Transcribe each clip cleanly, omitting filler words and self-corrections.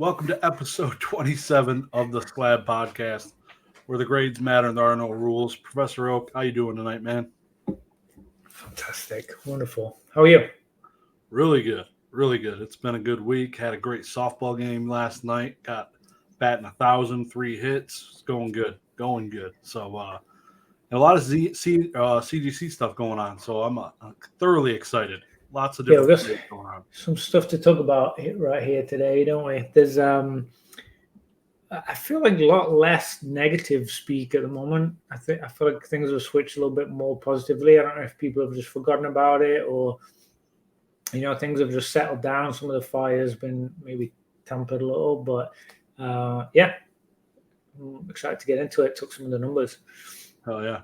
Welcome to episode 27 of the Slabbed podcast, where the grades matter and there are no rules. Professor Oak, how you doing tonight, man? Fantastic. Wonderful. How are you? Really good. Really good. It's been a good week. Had a great softball game last night. Got batting 1,000, 3 hits. It's going good. Going good. So, and a lot of CGC stuff going on. So I'm thoroughly excited. Lots of different things going on. Some stuff to talk about right here today, don't we? There's I feel like a lot less negative speak at the moment. I feel like things have switched a little bit more positively. I don't know if people have just forgotten about it or things have just settled down. Some of the fire's been maybe tempered a little, but yeah. I'm excited to get into it. Took some of the numbers. Oh yeah.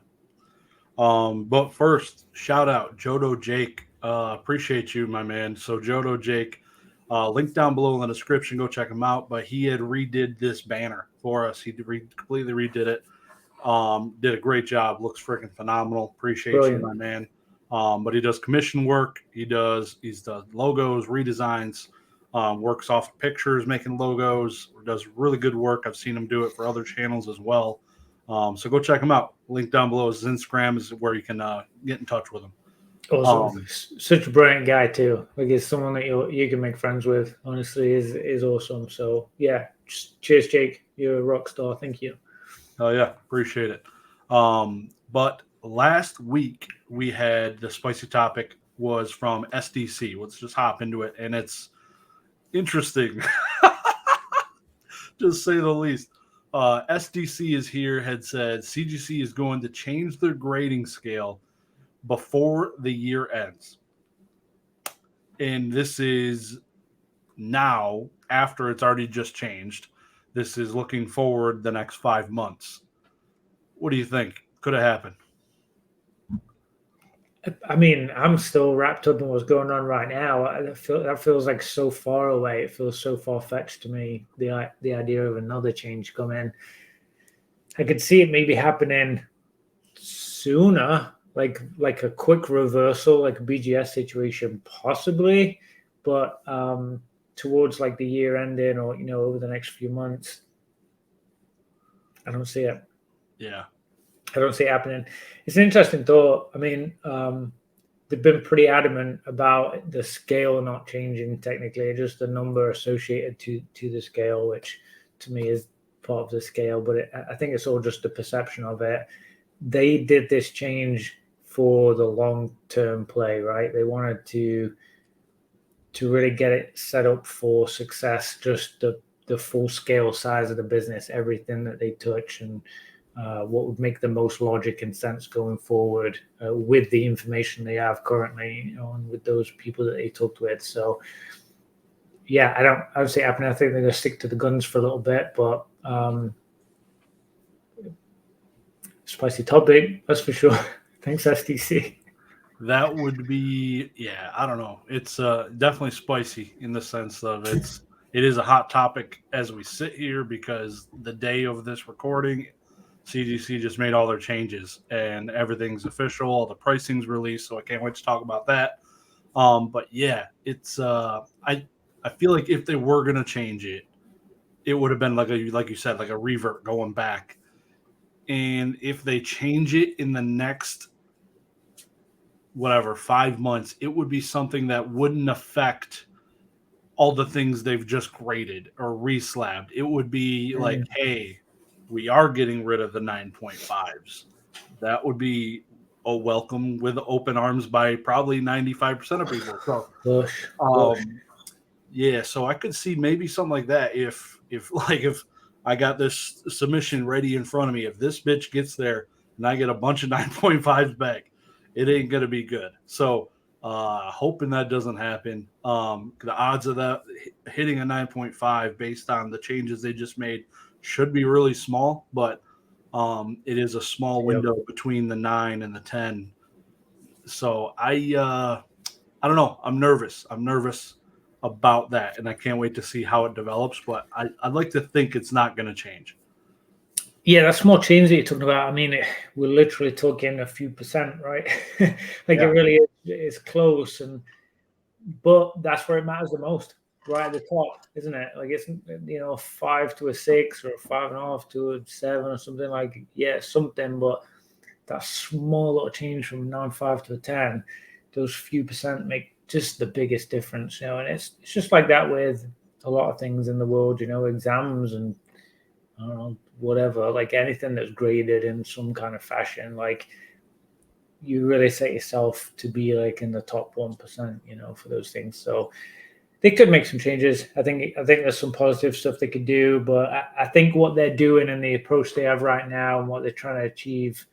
But first, shout out Jodo Jake. Appreciate you, my man. So Jodo Jake, link down below in the description. Go check him out. But he had redid this banner for us. He completely redid it. Did a great job. Looks freaking phenomenal. Appreciate you, my man. But he does commission work. He's done logos, redesigns, works off pictures, making logos, does really good work. I've seen him do it for other channels as well. So go check him out. Link down below. His Instagram is where you can get in touch with him. Awesome. Such a brilliant guy too. Like he's someone that you can make friends with. Honestly, is awesome. So yeah, cheers, Jake. You're a rock star. Thank you. Oh yeah, appreciate it. But last week we had the spicy topic was from SDC. Let's just hop into it, and it's interesting, just say the least. SDC is here. Had said CGC is going to change their grading scale before the year ends. And this is now after it's already just changed. This is looking forward the next 5 months. What do you think? Could have happened? I mean, I'm still wrapped up in what's going on right now. That feels like so far away. It feels so far-fetched to me, the idea of another change coming. I could see it maybe happening sooner, like a quick reversal, like a BGS situation, possibly, but towards like the year ending or over the next few months, I don't see it. Yeah, I don't see it happening. It's an interesting thought. I mean, they've been pretty adamant about the scale not changing technically, just the number associated to the scale, which to me is part of the scale. But I think it's all just the perception of it. They did this change for the long-term play, right? They wanted to really get it set up for success, just the full-scale size of the business, everything that they touch, and what would make the most logic and sense going forward with the information they have currently, and with those people that they talked with. So, yeah, I would say happening. I think they're going to stick to the guns for a little bit, but spicy topic, that's for sure. Thanks, SDC. That would be, yeah, I don't know. It's definitely spicy in the sense of it is a hot topic as we sit here, because the day of this recording, CGC just made all their changes and everything's official. All the pricing's released, so I can't wait to talk about that. But yeah, it's I feel like if they were gonna change it, it would have been like you said, like a revert going back. And if they change it in the next 5 months, it would be something that wouldn't affect all the things they've just graded or reslabbed. It would be like, hey, we are getting rid of the 9.5s. That would be a welcome with open arms by probably 95% of people. So, yeah, so I could see maybe something like that if I got this submission ready in front of me, if this bitch gets there and I get a bunch of 9.5s back, it ain't gonna be good. So, hoping that doesn't happen. The odds of that hitting a 9.5 based on the changes they just made should be really small, but it is a small window between the 9 and the 10. So I don't know. I'm nervous about that, and I can't wait to see how it develops. But I'd like to think it's not going to change. Yeah, that small change that you're talking about, I mean, we're literally talking a few percent, right? It really is close, but that's where it matters the most. right at the top, isn't it? Like it's, you know, 5 to a 6 or 5.5 to a 7 or something, like, yeah, something. But that small little change from 9.5 to a 10, those few percent make just the biggest difference, you know. And it's just like that with a lot of things in the world, you know, exams and I don't know, whatever, like anything that's graded in some kind of fashion, like you really set yourself to be like in the top 1%, you know, for those things. So they could make some changes. I think there's some positive stuff they could do, but I think what they're doing and the approach they have right now and what they're trying to achieve,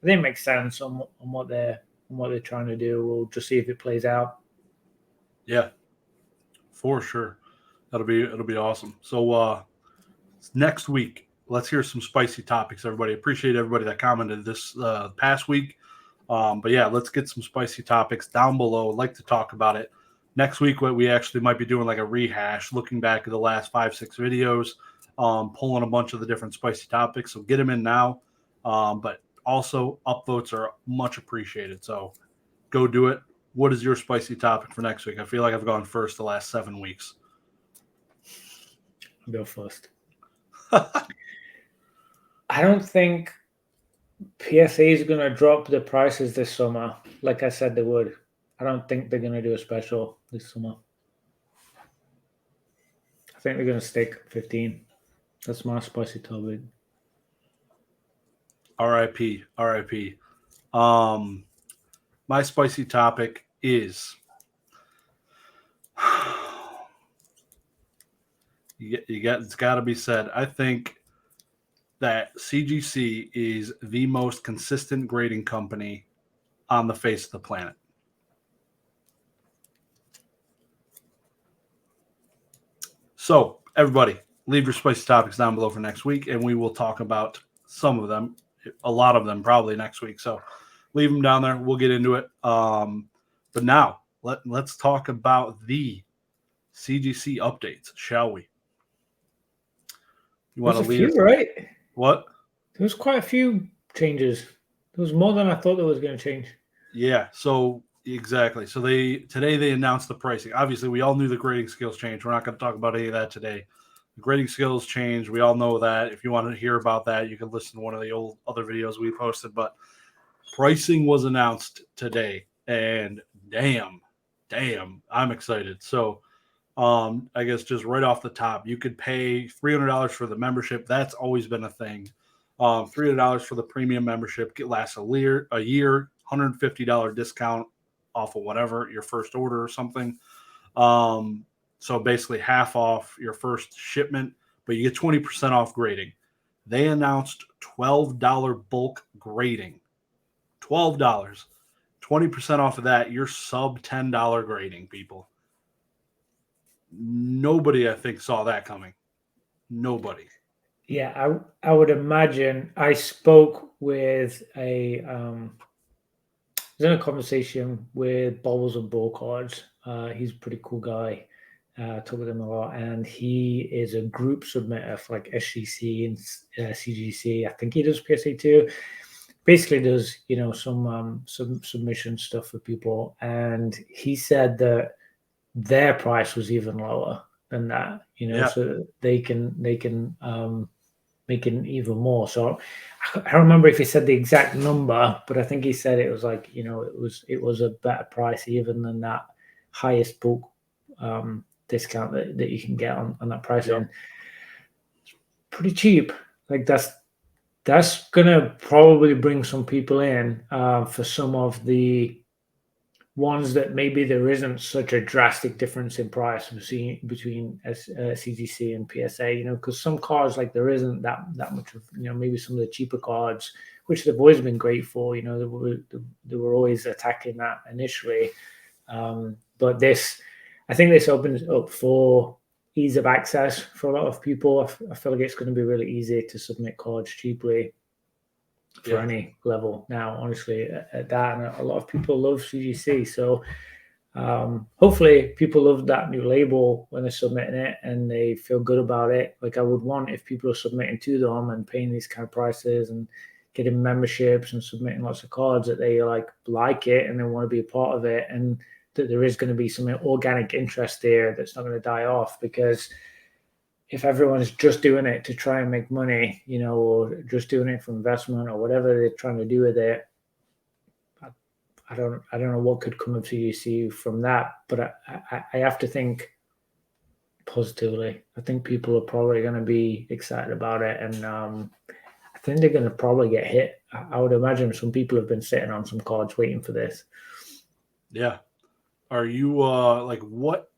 I think makes sense on what they're trying to do. We'll just see if it plays out. Yeah, for sure. It'll be awesome. So next week, let's hear some spicy topics, everybody. Appreciate everybody that commented this past week. But yeah, let's get some spicy topics down below. I'd like to talk about it. Next week, what we actually might be doing like a rehash, looking back at the last 5-6 videos, pulling a bunch of the different spicy topics. So get them in now. But also, upvotes are much appreciated. So go do it. What is your spicy topic for next week? I feel like I've gone first the last 7 weeks. I'll go first. I don't think PSA is going to drop the prices this summer, like I said they would. I don't think they're going to do a special this summer. I think they're going to stick 15. That's my spicy topic. R.I.P. R.I.P. My spicy topic is it's got to be said. I think that CGC is the most consistent grading company on the face of the planet. So, everybody, leave your spicy topics down below for next week, and we will talk about some of them, a lot of them probably next week. So, leave them down there. We'll get into it. But now, let's talk about the CGC updates, shall we? You want to lead us? Right? What? There was quite a few changes. There was more than I thought there was going to change. Yeah, so exactly. So today they announced the pricing. Obviously, we all knew the grading skills changed. We're not going to talk about any of that today. The grading skills changed. We all know that. If you want to hear about that, you can listen to one of the old other videos we posted. But pricing was announced today, and damn, I'm excited. So I guess just right off the top, you could pay $300 for the membership. That's always been a thing. $300 for the premium membership. It lasts a year, $150 discount off of whatever, your first order or something. So basically half off your first shipment, but you get 20% off grading. They announced $12 bulk grading. $12. 20% off of that, you're sub $10 grading, people. Nobody, I think, saw that coming. Nobody. Yeah, I would imagine. I spoke with I was in a conversation with Bobbles and Ball Cards. He's a pretty cool guy. Talk with him a lot, and he is a group submitter for like SGC and CGC. I think he does PSA too. Basically, does, you know, some submission stuff for people, and he said that their price was even lower than that. You know, so they can make it even more. So I don't remember if he said the exact number, but I think he said it was like, you know, it was a better price even than that highest bulk discount that you can get on that pricing. Yep. It's pretty cheap. Like that's gonna probably bring some people in for some of the ones that maybe there isn't such a drastic difference in price between CGC and PSA, you know, because some cards, like, there isn't that much of, you know, maybe some of the cheaper cards, which they've always been great for, you know, they were always attacking that initially. But I think this opens up for ease of access for a lot of people. I feel like it's going to be really easy to submit cards cheaply for any level now, honestly, at that. And a lot of people love CGC. So hopefully people love that new label when they're submitting it and they feel good about it. Like I would want, if people are submitting to them and paying these kind of prices and getting memberships and submitting lots of cards, that they like it and they want to be a part of it. And that there is going to be some organic interest there that's not going to die off, because if everyone's just doing it to try and make money, or just doing it for investment or whatever they're trying to do with it, I don't know what could come of CGC from that. But I have to think positively. I think people are probably going to be excited about it, and I think they're going to probably get hit. I would imagine some people have been sitting on some cards waiting for this. Yeah. Are you what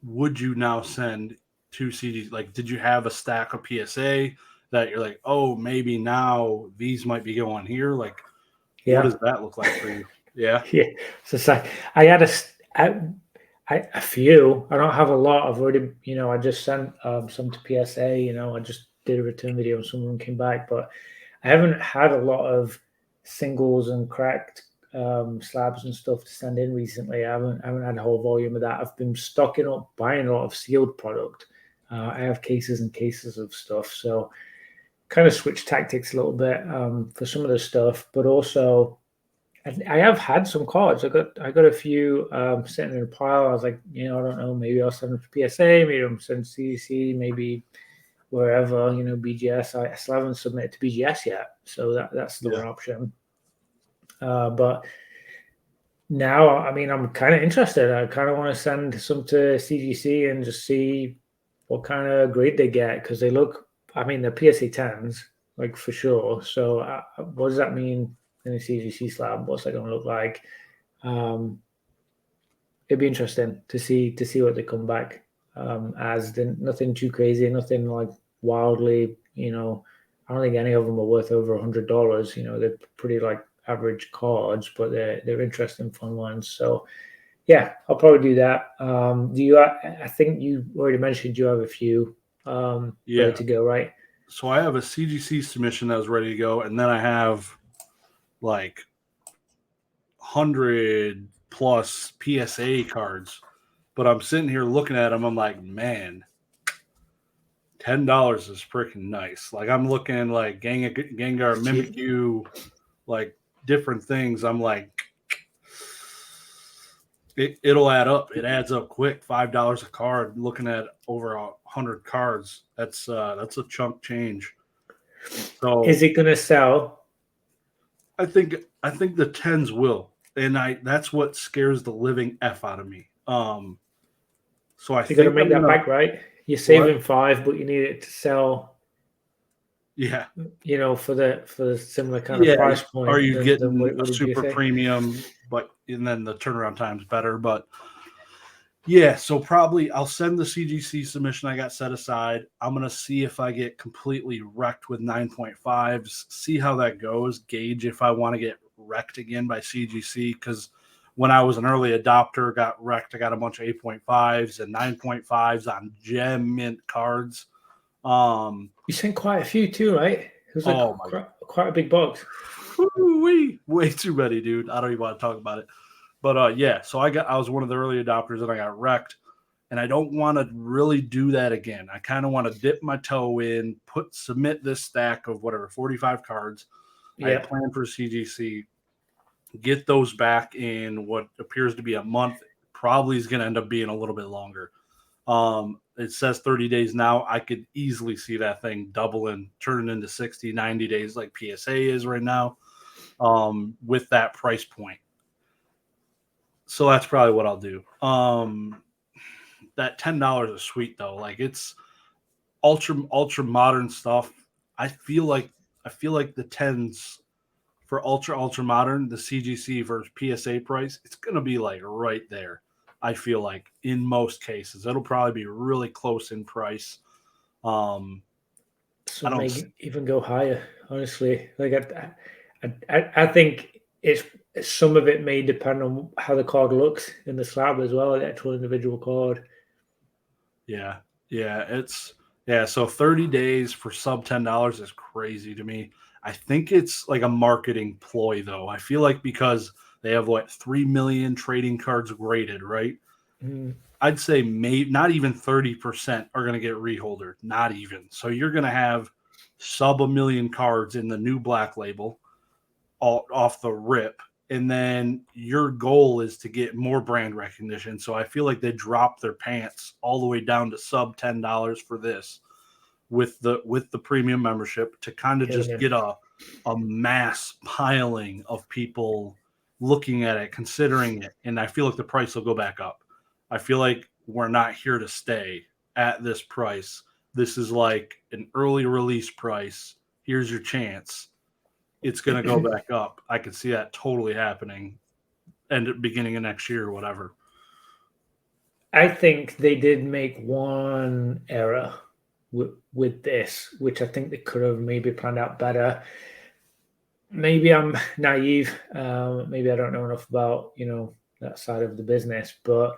would you now send to CG? Like, did you have a stack of PSA that you're like, oh, maybe now these might be going here? Like, what does that look like for you? Yeah. Yeah. So I had a few. I don't have a lot. I've already, I just sent some to PSA. I just did a return video and some of them came back, but I haven't had a lot of singles and cracked slabs and stuff to send in recently. I haven't had a whole volume of that. I've been stocking up, buying a lot of sealed product. I have cases and cases of stuff, so kind of switched tactics a little bit for some of the stuff, but also I have had some cards. I got a few sitting in a pile. I was like, I don't know, maybe I'll send them to PSA, maybe I'll send CDC, maybe wherever, BGS. I still haven't submitted to BGS yet, so that's still an option. But now, I'm kind of interested. I kind of want to send some to CGC and just see what kind of grade they get, because they look, they're PSA 10s, like for sure. So what does that mean in a CGC slab? What's that going to look like? It'd be interesting to see what they come back as. Nothing too crazy, nothing like wildly, I don't think any of them are worth over $100. They're pretty like average cards, but they're interesting, fun ones. So yeah, I'll probably do that. I think you already mentioned you have a few ready to go, right? So I have a CGC submission that was ready to go, and then I have like 100 plus PSA cards. But I'm sitting here looking at them. I'm like, man, $10 is freaking nice. Like, I'm looking like Gengar, Mimikyu, like different things. I'm like, it'll add up. It adds up quick. $5 a card. Looking at over 100 cards, that's a chunk change. So, is it going to sell? I think the 10s will, and that's what scares the living F out of me. So I think you're going to make that back, right? You're saving $5, but you need it to sell. Yeah, for the similar kind of price point. Are you getting a super premium, and then the turnaround time's better? But yeah, so probably I'll send the CGC submission I got set aside. I'm gonna see if I get completely wrecked with 9.5s. See how that goes. Gauge if I want to get wrecked again by CGC, because when I was an early adopter, got wrecked. I got a bunch of 8.5s and 9.5s on gem mint cards. You sent quite a few too, right? It was like quite a big box. Way too many, dude. I don't even want to talk about it. But yeah, so I was one of the early adopters and I got wrecked, and I don't want to really do that again. I kind of want to dip my toe in, submit this stack of 45 cards. I plan for CGC, get those back in what appears to be a month. Probably is going to end up being a little bit longer. It says 30 days now. I could easily see that thing doubling, turning into 60, 90 days like PSA is right now, with that price point. So that's probably what I'll do. That $10 is sweet though. Like, it's ultra modern stuff. I feel like the 10s for ultra modern, the CGC versus PSA price, it's going to be like right there. I feel like in most cases it'll probably be really close in price. So may even go higher, honestly. Like I think some of it may depend on how the card looks in the slab as well, the actual individual card. Yeah. So 30 days for sub $10 is crazy to me. I think it's like a marketing ploy though. I feel like because they have 3 million trading cards graded, right? I'd say maybe not even 30% are going to get reholdered. Not even. So you're going to have sub 1 million cards in the new black label off the rip. and then your goal is to get more brand recognition. So I feel like they dropped their pants all the way down to sub $10 for this with the premium membership to kind of just get a mass piling of people looking at it, considering it. And I feel like the price will go back up. I feel like we're not here to stay at this price. This is like an early release price. Here's your chance. It's going to go back up. I could see that totally happening and at beginning of next year or whatever. I think they did make one error with this, which I think they could have maybe planned out better. Maybe I'm naive. Maybe I don't know enough about, that side of the business, but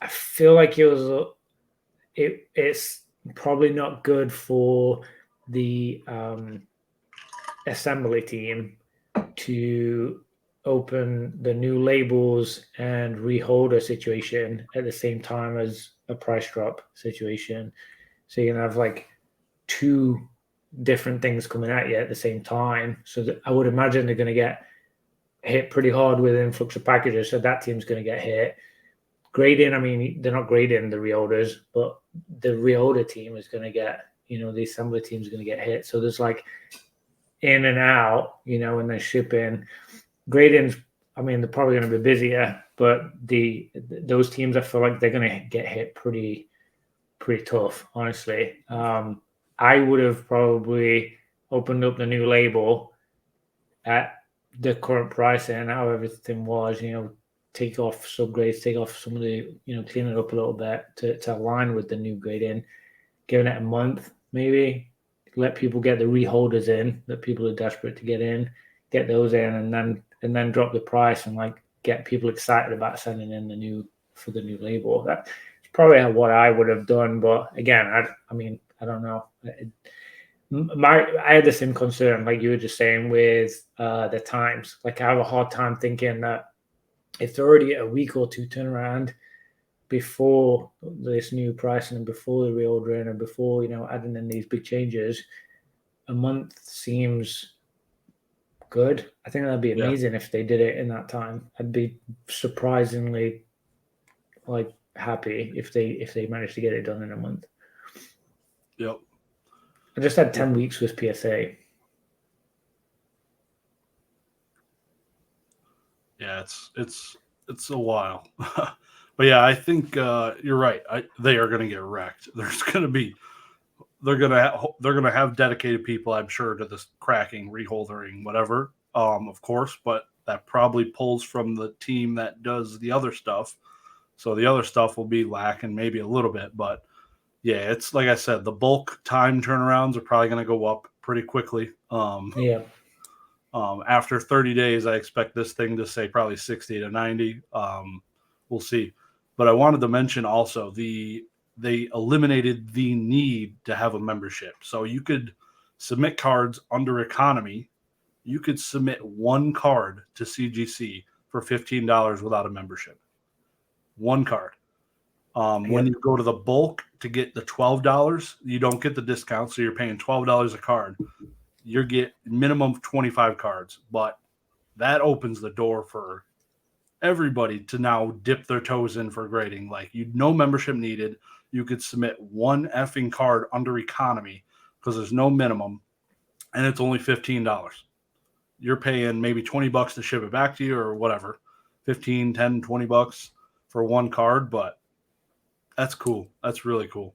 I feel like it's probably not good for the assembly team to open the new labels and reholder situation at the same time as a price drop situation. So you're gonna have like two different things coming at you at the same time. So I would imagine they're gonna get hit pretty hard with an influx of packages. So that team's gonna get hit. Grading, I mean, they're not grading the reorders, but the reorder team is gonna get, the assembly team is gonna get hit. So there's like in and out, and then shipping. Grading's, I mean, they're probably going to be busier, but those teams, I feel like they're going to get hit pretty tough, honestly. I would have probably opened up the new label at the current pricing, how everything was, take off subgrades, take off some of the, clean it up a little bit to align with the new grading, giving it a month, maybe. Let people get the reholders in that people are desperate to get in, get those in, and then drop the price and like get people excited about sending in the new label. That's probably what I would have done. But again, I don't know. I had the same concern, like you were just saying, with the times. Like I have a hard time thinking that if they're already a week or two turnaround before this new pricing and before the reordering and before, adding in these big changes, a month seems good. I think that'd be amazing if they did it in that time. I'd be surprisingly happy if they managed to get it done in a month. Yep. I just had 10 weeks with PSA. Yeah, it's a while. But yeah, I think you're right. They are going to get wrecked. They're gonna have dedicated people, I'm sure, to this cracking, reholdering, whatever. Of course, but that probably pulls from the team that does the other stuff. So the other stuff will be lacking maybe a little bit, but yeah, it's like I said, the bulk time turnarounds are probably going to go up pretty quickly. After 30 days, I expect this thing to say probably 60 to 90. We'll see. But I wanted to mention also they eliminated the need to have a membership. So you could submit cards under economy. You could submit one card to CGC for $15 without a membership. One card. When you go to the bulk to get the $12, you don't get the discount. So you're paying $12 a card. You get minimum 25 cards, but that opens the door for everybody to now dip their toes in for grading. Like, no membership needed. You could submit one effing card under economy because there's no minimum, and it's only $15. You're paying maybe $20 to ship it back to you or whatever, 15, 10, $20 for one card, but that's cool. That's really cool.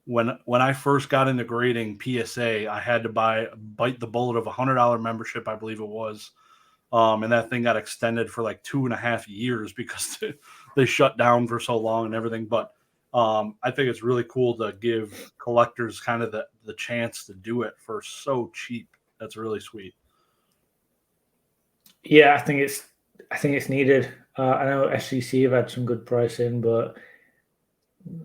When I first got into grading PSA, I had to bite the bullet of $100 membership, I believe it was. And that thing got extended for like 2.5 years because they shut down for so long and everything. But I think it's really cool to give collectors kind of the chance to do it for so cheap. That's really sweet. Yeah, I think it's needed. I know SCC have had some good pricing, but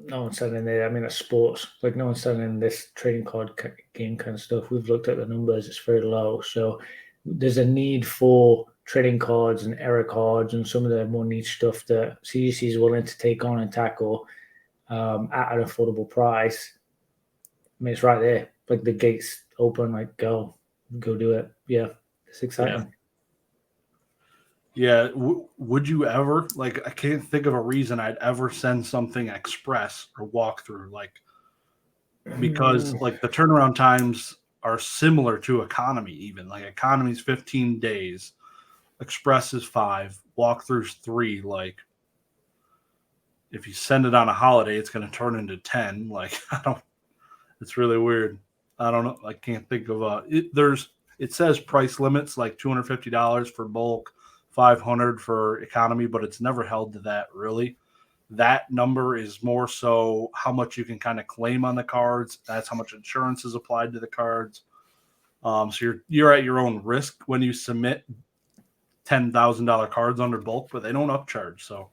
no one's selling there. I mean, it's sports. Like, no one's selling this trading card game kind of stuff. We've looked at the numbers; it's very low. So there's a need for trading cards and error cards and some of the more niche stuff that CGC is willing to take on and tackle at an affordable price. I mean, it's right there. Like, the gates open. Like, go do it. Yeah, it's exciting. Yeah, would you ever, like, I can't think of a reason I'd ever send something express or walk through, like, because like the turnaround times are similar to economy. Even like economy's 15 days, express is 5, walkthrough's 3. Like, if you send it on a holiday, it's going to turn into 10. Like, I don't, it's really weird. I don't know. I can't think of it says price limits like $250 for bulk, 500 for economy, but it's never held to that really. That number is more so how much you can kind of claim on the cards. That's how much insurance is applied to the cards. So you're at your own risk when you submit $10,000 cards under bulk, but they don't upcharge. So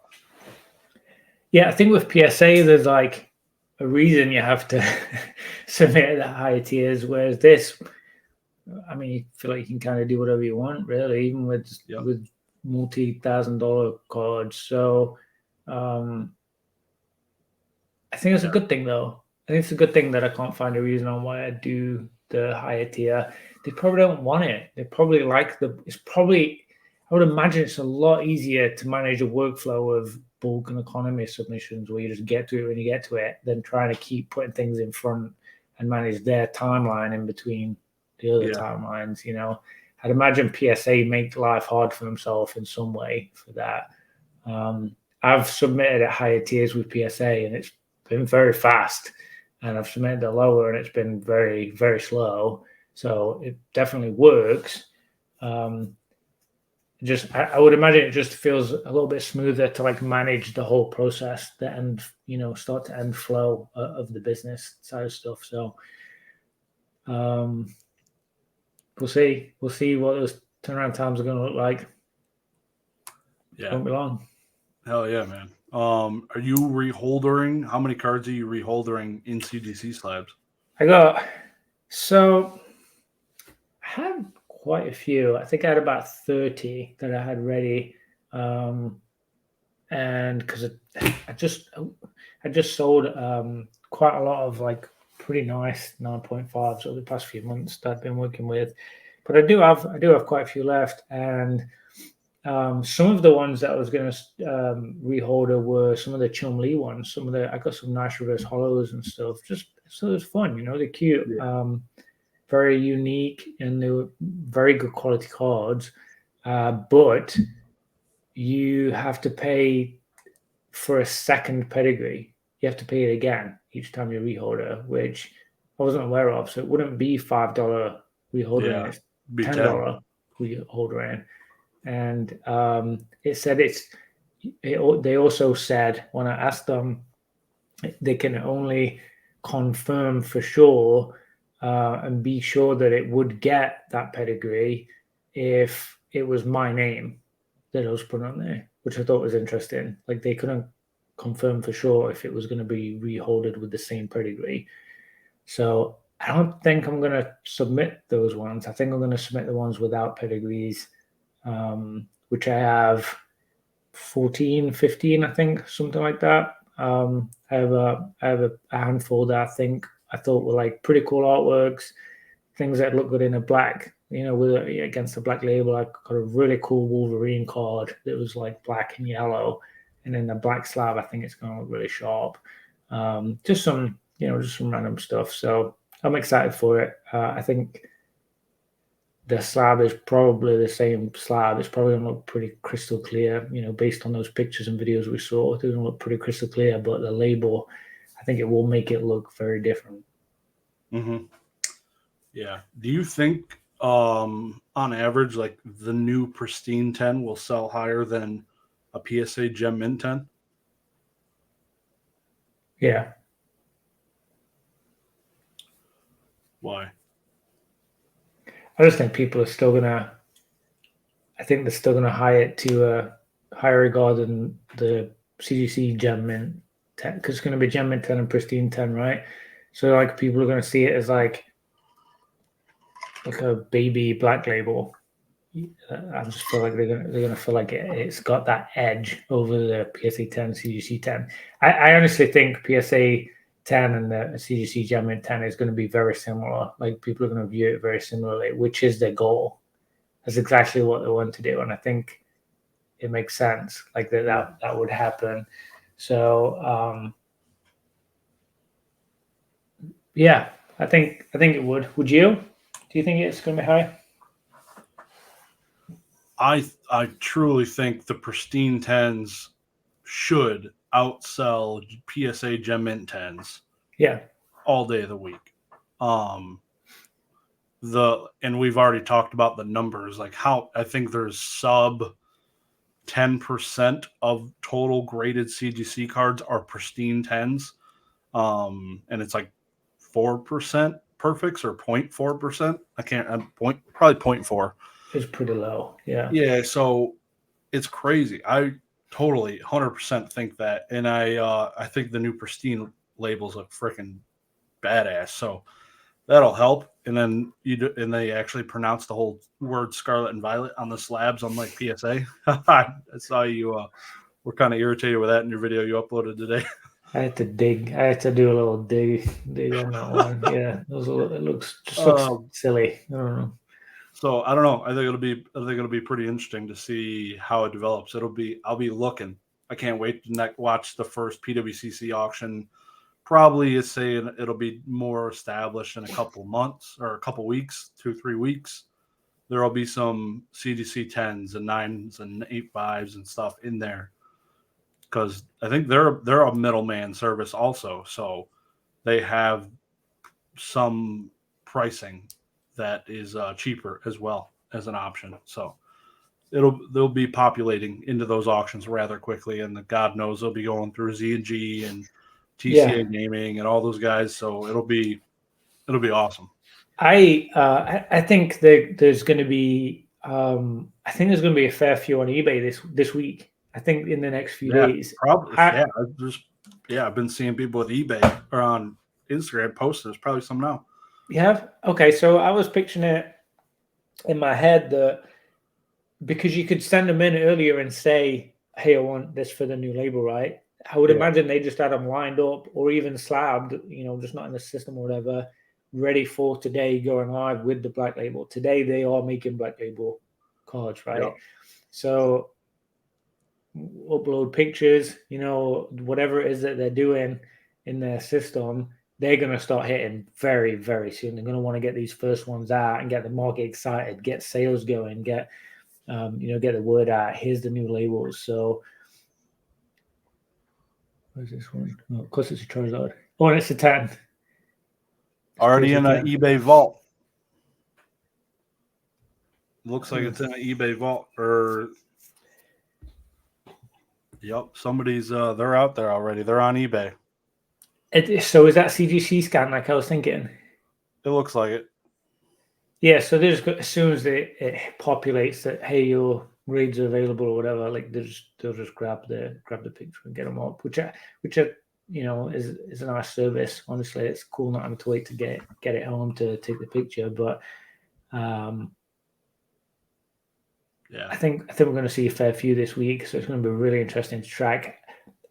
yeah, I think with PSA, there's like a reason you have to submit at higher tiers, whereas this, I mean, you feel like you can kind of do whatever you want, really, even with multi-$1,000 cards. So I think it's a good thing, though. I think it's a good thing that I can't find a reason on why I do the higher tier. They probably don't want it. They probably like it's probably, I would imagine it's a lot easier to manage a workflow of bulk and economy submissions where you just get to it when you get to it than trying to keep putting things in front and manage their timeline in between the other timelines. You know, I'd imagine PSA make life hard for themselves in some way for that. I've submitted at higher tiers with PSA and it's been very fast, and I've submitted at lower and it's been very, very slow. So it definitely works. I would imagine it just feels a little bit smoother to like manage the whole process, the end, start to end flow of the business side of stuff. So we'll see what those turnaround times are going to look like. Yeah, won't be long. Hell yeah, man. Are you reholdering? How many cards are you reholdering in CGC slabs? I had quite a few. I think I had about 30 that I had ready. And because I just sold quite a lot of like pretty nice 9.5s over the past few months that I've been working with. But I do have quite a few left, and some of the ones that I was going to reholder were some of the Chum Lee ones. I got some nice reverse hollows and stuff. Just so it was fun, they're cute. Yeah. Very unique, and they were very good quality cards. But you have to pay for a second pedigree. You have to pay it again each time you reholder, which I wasn't aware of. So it wouldn't be $5 reholdering. It's $10 reholdering. And it said they also said when I asked them, they can only confirm for sure and be sure that it would get that pedigree if it was my name that I was put on there, which I thought was interesting. Like they couldn't confirm for sure if it was going to be reholded with the same pedigree. So I don't think I'm going to submit those ones. I think I'm going to submit the ones without pedigrees, which I have 14, 15, I think, something like that. I have a handful that I thought were like pretty cool artworks, things that look good in a black, against a black label. I got a really cool Wolverine card that was like black and yellow, and in the black slab, I think it's going to look really sharp. Just some random stuff. So I'm excited for it. I think the slab is probably the same slab. It's probably going to look pretty crystal clear, based on those pictures and videos we saw. It's going to look pretty crystal clear, but the label, I think it will make it look very different. Mm-hmm. Yeah. Do you think, on average, like the new Pristine 10 will sell higher than a PSA Gem Mint 10? Yeah. Why? I just think people are still gonna. I think they're still gonna hire it to a higher regard than the CGC Gem Mint 10, because it's gonna be Gem Mint 10 and Pristine 10, right? So like people are gonna see it as like a baby black label. I just feel like they're gonna feel like it's got that edge over the PSA 10, CGC 10. I honestly think PSA 10 and the CGC Gem Mint 10 is going to be very similar. Like people are going to view it very similarly, which is their goal. That's exactly what they want to do, and I think it makes sense like that would happen. So yeah, I think it would. Would you? Do you think it's going to be high? I truly think the pristine 10s should outsell PSA Gem Mint 10s. Yeah, all day of the week. And we've already talked about the numbers, like how I think there's sub 10% of total graded CGC cards are pristine 10s. And it's like 4% perfects or 0.4%. Probably 0.4. it's pretty low. Yeah. Yeah. So it's crazy. I totally 100% think that. And I think the new pristine labels look freaking badass. So that'll help. And then and they actually pronounced the whole word Scarlet and Violet on the slabs on like PSA. I saw you were kind of irritated with that in your video you uploaded today. I had to dig. I had to do a little dig on that one. Yeah, it looks silly. I don't know. So I don't know. I think it'll be pretty interesting to see how it develops. I'll be looking. I can't wait to watch the first PWCC auction. Probably is saying it'll be more established in a couple months or a couple weeks, 2-3 weeks. There'll be some CGC 10s and 9s and 8.5s and stuff in there because I think they're a middleman service also, so they have some pricing that is cheaper as well as an option. So they'll be populating into those auctions rather quickly, and God knows they'll be going through Z&G and TCA Gaming and all those guys. So it'll be awesome. I think there's going to be a fair few on eBay this week. I think in the next few days. Probably. I've been seeing people with eBay or on Instagram posting. There's probably some now. You have? Okay, so I was picturing it in my head that because you could send them in earlier and say, "Hey, I want this for the new label," right? I would imagine they just had them lined up or even slabbed, just not in the system or whatever, ready for today going live with the black label. Today they are making black label cards, right? Yep. So upload pictures, whatever it is that they're doing in their system, they're going to start hitting very, very soon. They're going to want to get these first ones out and get the market excited, get sales going, get the word out. Here's the new labels. So where's this one? Oh, of course, it's a Charizard. Oh, and it's a 10. Already in an eBay vault. Looks like it's in an eBay vault. Yep, somebody's they're out there already. They're on eBay. So is that CGC scan like I was thinking? It looks like it. Yeah, so they just as soon as it populates that, hey, your grades are available or whatever, like they'll just grab the picture and get them up, which is a nice service. Honestly, it's cool not having to wait to get it home to take the picture. But I think we're going to see a fair few this week, so it's going to be really interesting to track.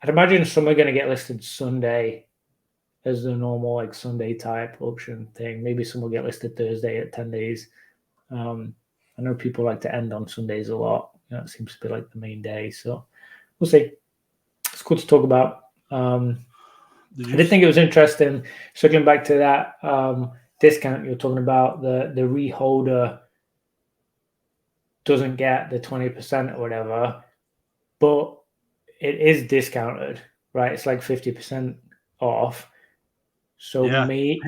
I'd imagine some are going to get listed Sunday as the normal like Sunday type auction thing. Maybe some will get listed Thursday at 10 days. I know people like to end on Sundays a lot. It seems to be like the main day. So we'll see. It's cool to talk about. I did think it was interesting. Circling back to that discount you're talking about, the reholder doesn't get the 20% or whatever, but it is discounted, right? It's like 50% off. So it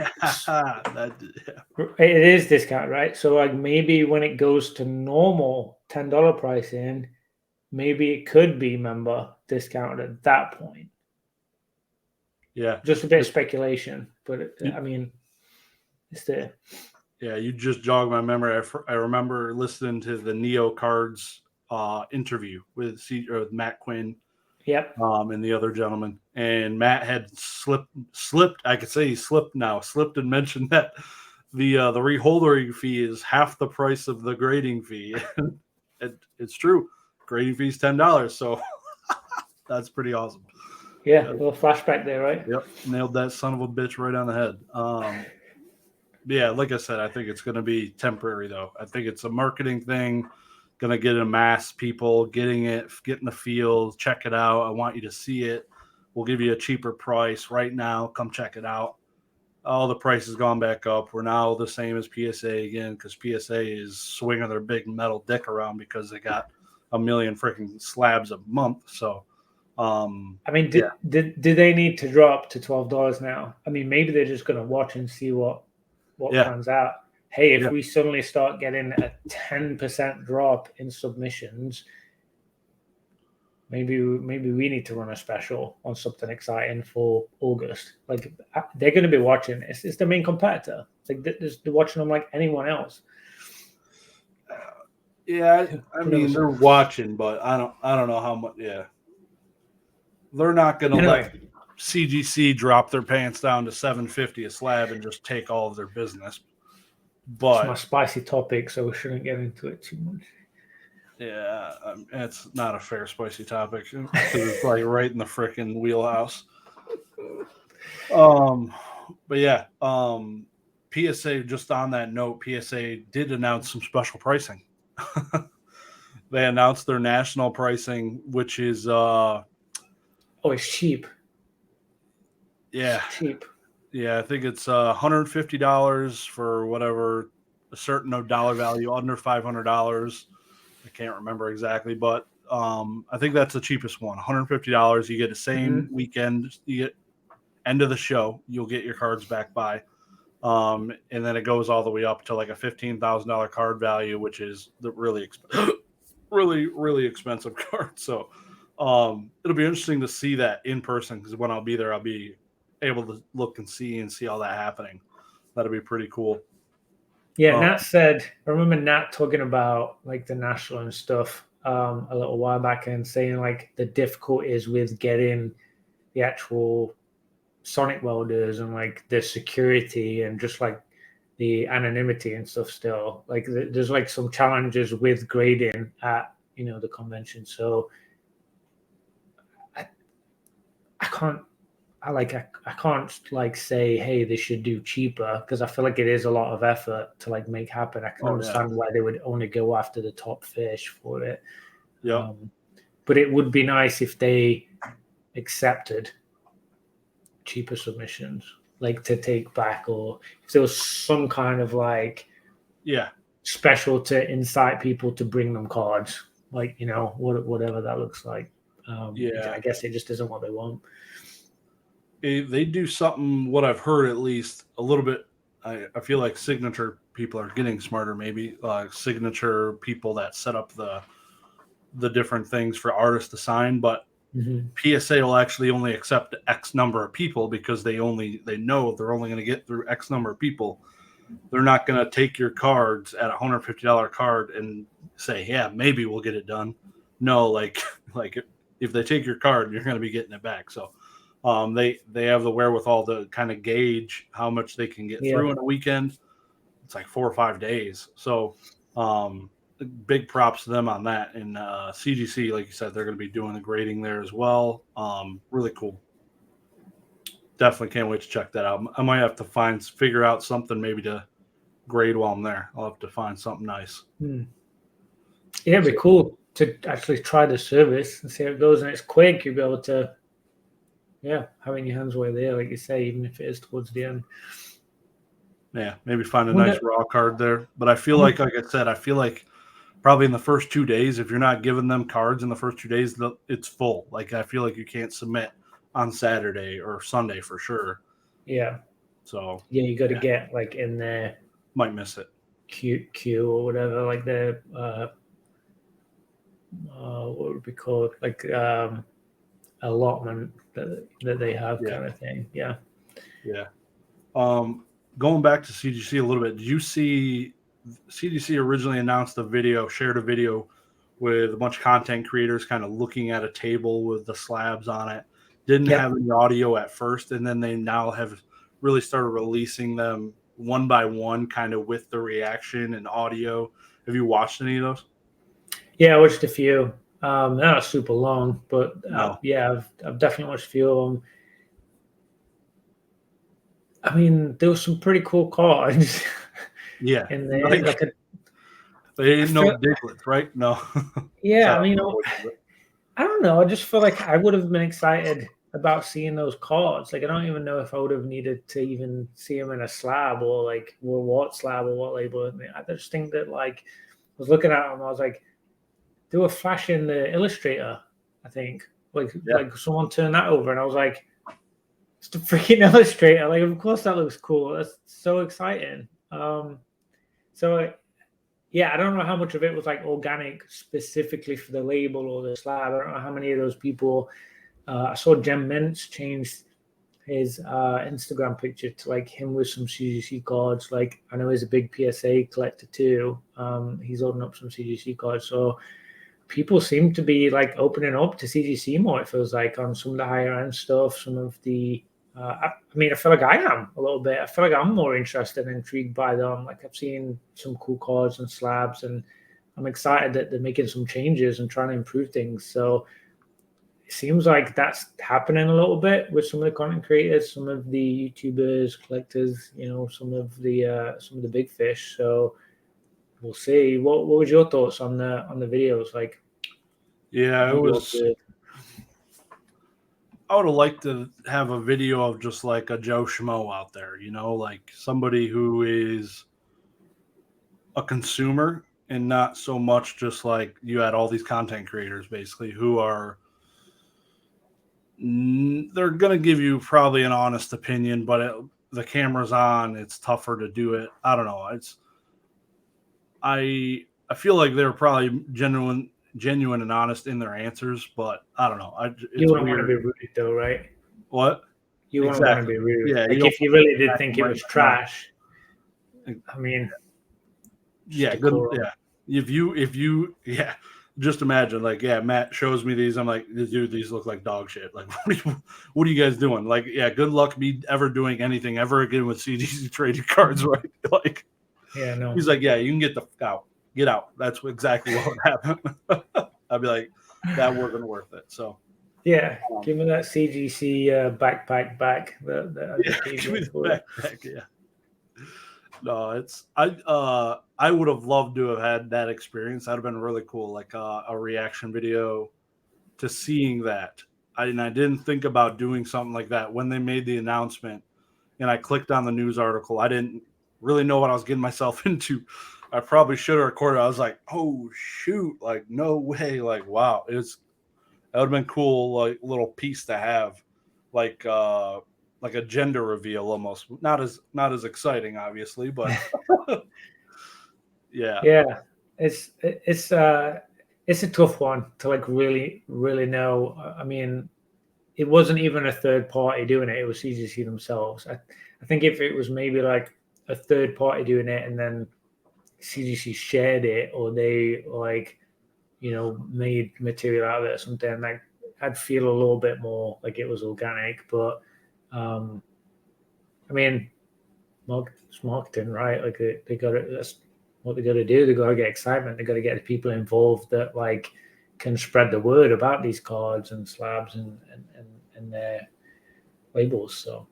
is discounted, right? So like maybe when it goes to normal $10 pricing, maybe it could be member discounted at that point. Yeah, just a bit of speculation, but I mean, it's there. Yeah, you just jogged my memory. I remember listening to the Neo Cards interview with Matt Quinn. Yep. And the other gentleman, and Matt had slipped. I could say he slipped and mentioned that the reholdering fee is half the price of the grading fee. It's true. Grading fee is $10, so that's pretty awesome. Yeah, a little flashback there, right? Yep, nailed that son of a bitch right on the head. Yeah, like I said, I think it's going to be temporary though. I think it's a marketing thing Gonna get a mass people getting it, get in the field, check it out. I want you to see it. We'll give you a cheaper price right now. Come check it out. All the price has gone back up. We're now the same as PSA again because PSA is swinging their big metal dick around because they got a million freaking slabs a month. So, I mean, do they need to drop to $12 now? I mean, maybe they're just gonna watch and see what pans out. Hey, if we suddenly start getting a 10% drop in submissions, maybe we need to run a special on something exciting for August. Like, they're going to be watching. It's their main competitor. It's like they're watching them like anyone else. Yeah, I mean they're watching, but I don't know how much. Yeah, they're not going to let CGC drop their pants down to $750 a slab and just take all of their business. But it's my spicy topic, so we shouldn't get into it too much. Yeah, it's not a fair spicy topic because it's like right in the frickin' wheelhouse. But yeah, PSA. Just on that note, PSA did announce some special pricing. They announced their national pricing, which is it's cheap. Yeah, it's cheap. Yeah, I think it's $150 for whatever a certain dollar value under $500. I can't remember exactly, but I think that's the cheapest one. $150. You get the same weekend. You get end of the show. You'll get your cards back by, and then it goes all the way up to like a $15,000 card value, which is the really really expensive card. So it'll be interesting to see that in person because when I'll be there, I'll be able to look and see all that happening. That'll be pretty cool. Yeah, Nat said, I remember Nat talking about like the national and stuff a little while back and saying like the difficulties with getting the actual sonic welders and like the security and just like the anonymity and stuff still. Like there's like some challenges with grading at, the convention. So I can't say, hey, they should do cheaper because I feel like it is a lot of effort to like make happen. I can understand why they would only go after the top fish for it. Yeah. But it would be nice if they accepted cheaper submissions, like to take back, or if there was some kind of like special to incite people to bring them cards, like whatever that looks like. I guess it just isn't what they want. They do something, what I've heard at least a little bit. I feel like signature people are getting smarter, maybe signature people that set up the different things for artists to sign, but PSA will actually only accept X number of people because they know they're only going to get through X number of people. They're not going to take your cards at $150 card and say, yeah, maybe we'll get it done. No, like if they take your card, you're going to be getting it back. So they have the wherewithal to kind of gauge how much they can get through in a weekend. It's like 4 or 5 days. So big props to them on that. And CGC, like you said, they're going to be doing the grading there as well. Really cool. Definitely can't wait to check that out. I might have to figure out something maybe to grade while I'm there. I'll have to find something nice. Yeah, it'd be cool to actually try the service and see how it goes. And it's quick. You'll be able to have in your hands while there, like you say, even if it is towards the end. Yeah, maybe find a nice raw card there. But I feel like I said, probably in the first 2 days, if you're not giving them cards in the first 2 days, it's full. Like I feel like you can't submit on Saturday or Sunday for sure. Yeah. So you got to get like in there. Might miss it. Queue or whatever, like the what would be called, like allotment that they have kind of thing. Yeah. Going back to CGC a little bit, did you see CGC originally shared a video with a bunch of content creators kind of looking at a table with the slabs on it? Didn't have any audio at first, and then they now have really started releasing them one by one, kind of with the reaction and audio. Have you watched any of those? Yeah, I watched a few. Not super long, but I've definitely watched a few of them. I mean, there were some pretty cool cards. Yeah, in there. They ain't no Diglets, right? No. Yeah, I mean, I don't know. I just feel like I would have been excited about seeing those cards. Like, I don't even know if I would have needed to even see them in a slab or like what slab or what label. I mean, I just think that like I was looking at them, I was like, they were flashing the Illustrator. I think like someone turned that over, and I was like, it's the freaking Illustrator. Like, of course that looks cool. That's so exciting. So yeah, I don't know how much of it was like organic specifically for the label or the slab. I don't know how many of those people. I saw Gem Mints changed his Instagram picture to like him with some CGC cards. Like, I know he's a big PSA collector too. He's holding up some CGC cards. So people seem to be like opening up to CGC more, it feels like, on some of the higher end stuff, some of the I mean, I feel like I am a little bit. I feel like I'm more interested and intrigued by them. Like, I've seen some cool cards and slabs, and I'm excited that they're making some changes and trying to improve things. So it seems like that's happening a little bit with some of the content creators, some of the YouTubers, collectors, you know, some of the big fish. So we'll see. What was your thoughts on the videos? Like, yeah, it was. I would have liked to have a video of just like a Joe Schmo out there, you know, like somebody who is a consumer and not so much just like you had all these content creators basically who are they're going to give you probably an honest opinion, but the camera's on, it's tougher to do it. I don't know. I feel like they're probably genuine and honest in their answers, but I don't know. You wouldn't want to be rude though, right? What? You wouldn't want to be rude. Yeah, like if you really did think it was trash, I mean, yeah, good. Yeah, if you, yeah, just imagine, like, yeah, Matt shows me these. I'm like, dude, these look like dog shit. Like, what are you guys doing? Like, yeah, good luck me ever doing anything ever again with CGC trading cards, right? Like, yeah, no. He's like, yeah, you can get get out. That's exactly what would happen. I'd be like, that wasn't worth it. So, yeah, give me that CGC backpack back. Give me the backpack. Yeah. No, I would have loved to have had that experience. That'd have been really cool, like a reaction video to seeing that. I didn't think about doing something like that when they made the announcement, and I clicked on the news article. I didn't really know what I was getting myself into. I probably should have recorded. I was like, oh shoot, like no way, like wow, that would have been cool, like little piece to have, like a gender reveal almost. Not as exciting, obviously, but yeah, it's a tough one to like really know. I mean, it wasn't even a third party doing it; it was CGC themselves. I think if it was maybe like a third party doing it and then CGC shared it, or they like, you know, made material out of it or something, like I'd feel a little bit more like it was organic. But I mean, it's marketing, right? Like they got it. That's what they got to do. They got to get excitement. They got to get the people involved that like can spread the word about these cards and slabs and their labels. So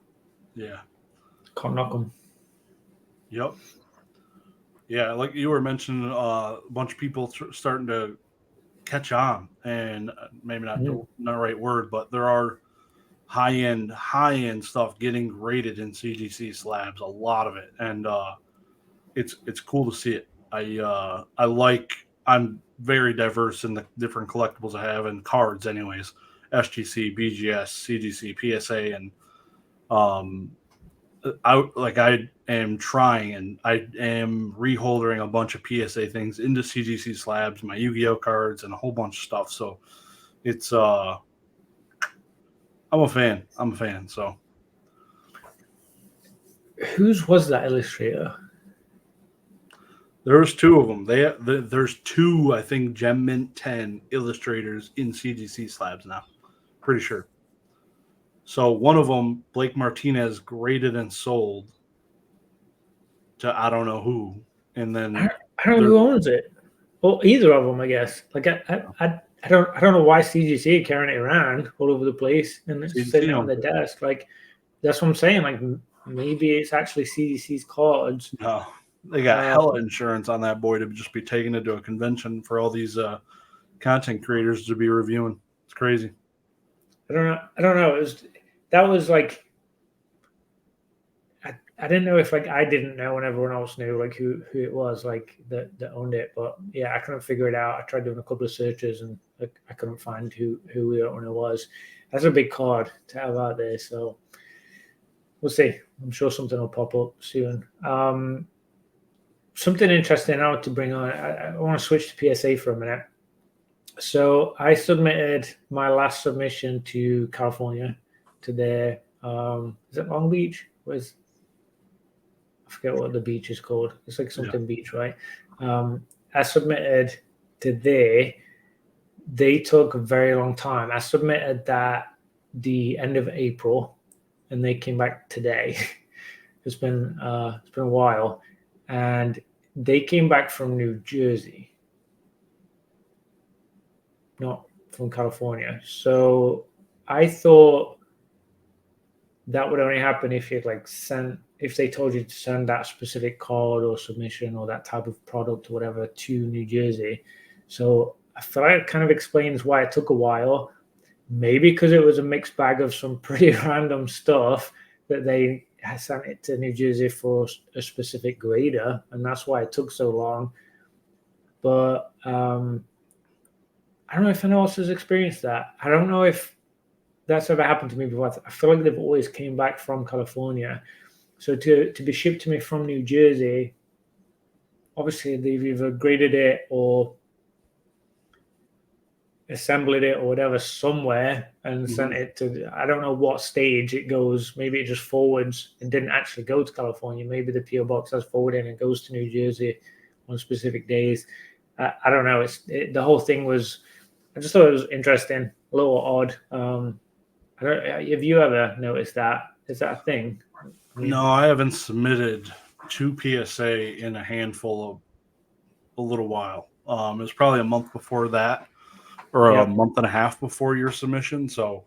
yeah, can't knock them. Yep. Yeah, like you were mentioning, a bunch of people starting to catch on, and maybe not the right word, but there are high end stuff getting graded in CGC slabs, a lot of it, and it's cool to see it. I'm very diverse in the different collectibles I have and cards, anyways. SGC, BGS, CGC, PSA, and I am trying, and I am reholdering a bunch of PSA things into CGC slabs, my Yu-Gi-Oh cards, and a whole bunch of stuff. So it's I'm a fan. So whose was that illustrator? There's two of them. There's two, I think, Gem Mint 10 illustrators in CGC slabs now. Pretty sure. So one of them, Blake Martinez, graded and sold to I don't know who, and then I don't know who owns it. Well, either of them, I guess. Like I don't know why CGC are carrying it around all over the place and it's sitting on the desk. Like that's what I'm saying. Like maybe it's actually CGC's cards. No. They got hella insurance on that boy to just be taking it to a convention for all these content creators to be reviewing. It's crazy. I don't know. That was like, I didn't know if like I didn't know and everyone else knew like who it was like that owned it, but yeah, I couldn't figure it out. I tried doing a couple of searches and like, I couldn't find who the owner was. That's a big card to have out there, so we'll see. I'm sure something will pop up soon. Something interesting I want to bring on. I want to switch to PSA for a minute. So I submitted my last submission to California to their is it Long Beach? I forget what the beach is called. It's like something beach, right? I submitted to there. They took a very long time. I submitted that the end of April, and they came back today. It's been a while, and they came back from New Jersey, not from California. So I thought that would only happen if you'd like if they told you to send that specific card or submission or that type of product or whatever to New Jersey. So I feel like it kind of explains why it took a while. Maybe because it was a mixed bag of some pretty random stuff that they sent it to New Jersey for a specific grader, and that's why it took so long. But I don't know if anyone else has experienced that. I don't know if that's ever happened to me before. I feel like they've always came back from California. So to be shipped to me from New Jersey, obviously they've either graded it or assembled it or whatever somewhere and sent it to, I don't know what stage it goes. Maybe it just forwards and didn't actually go to California. Maybe the PO box has forwarded and goes to New Jersey on specific days. I don't know. The whole thing was, I just thought it was interesting, a little odd. Have you ever noticed that? Is that a thing? No, I haven't submitted to PSA in a little while. It was probably a month before that, or a month and a half before your submission. So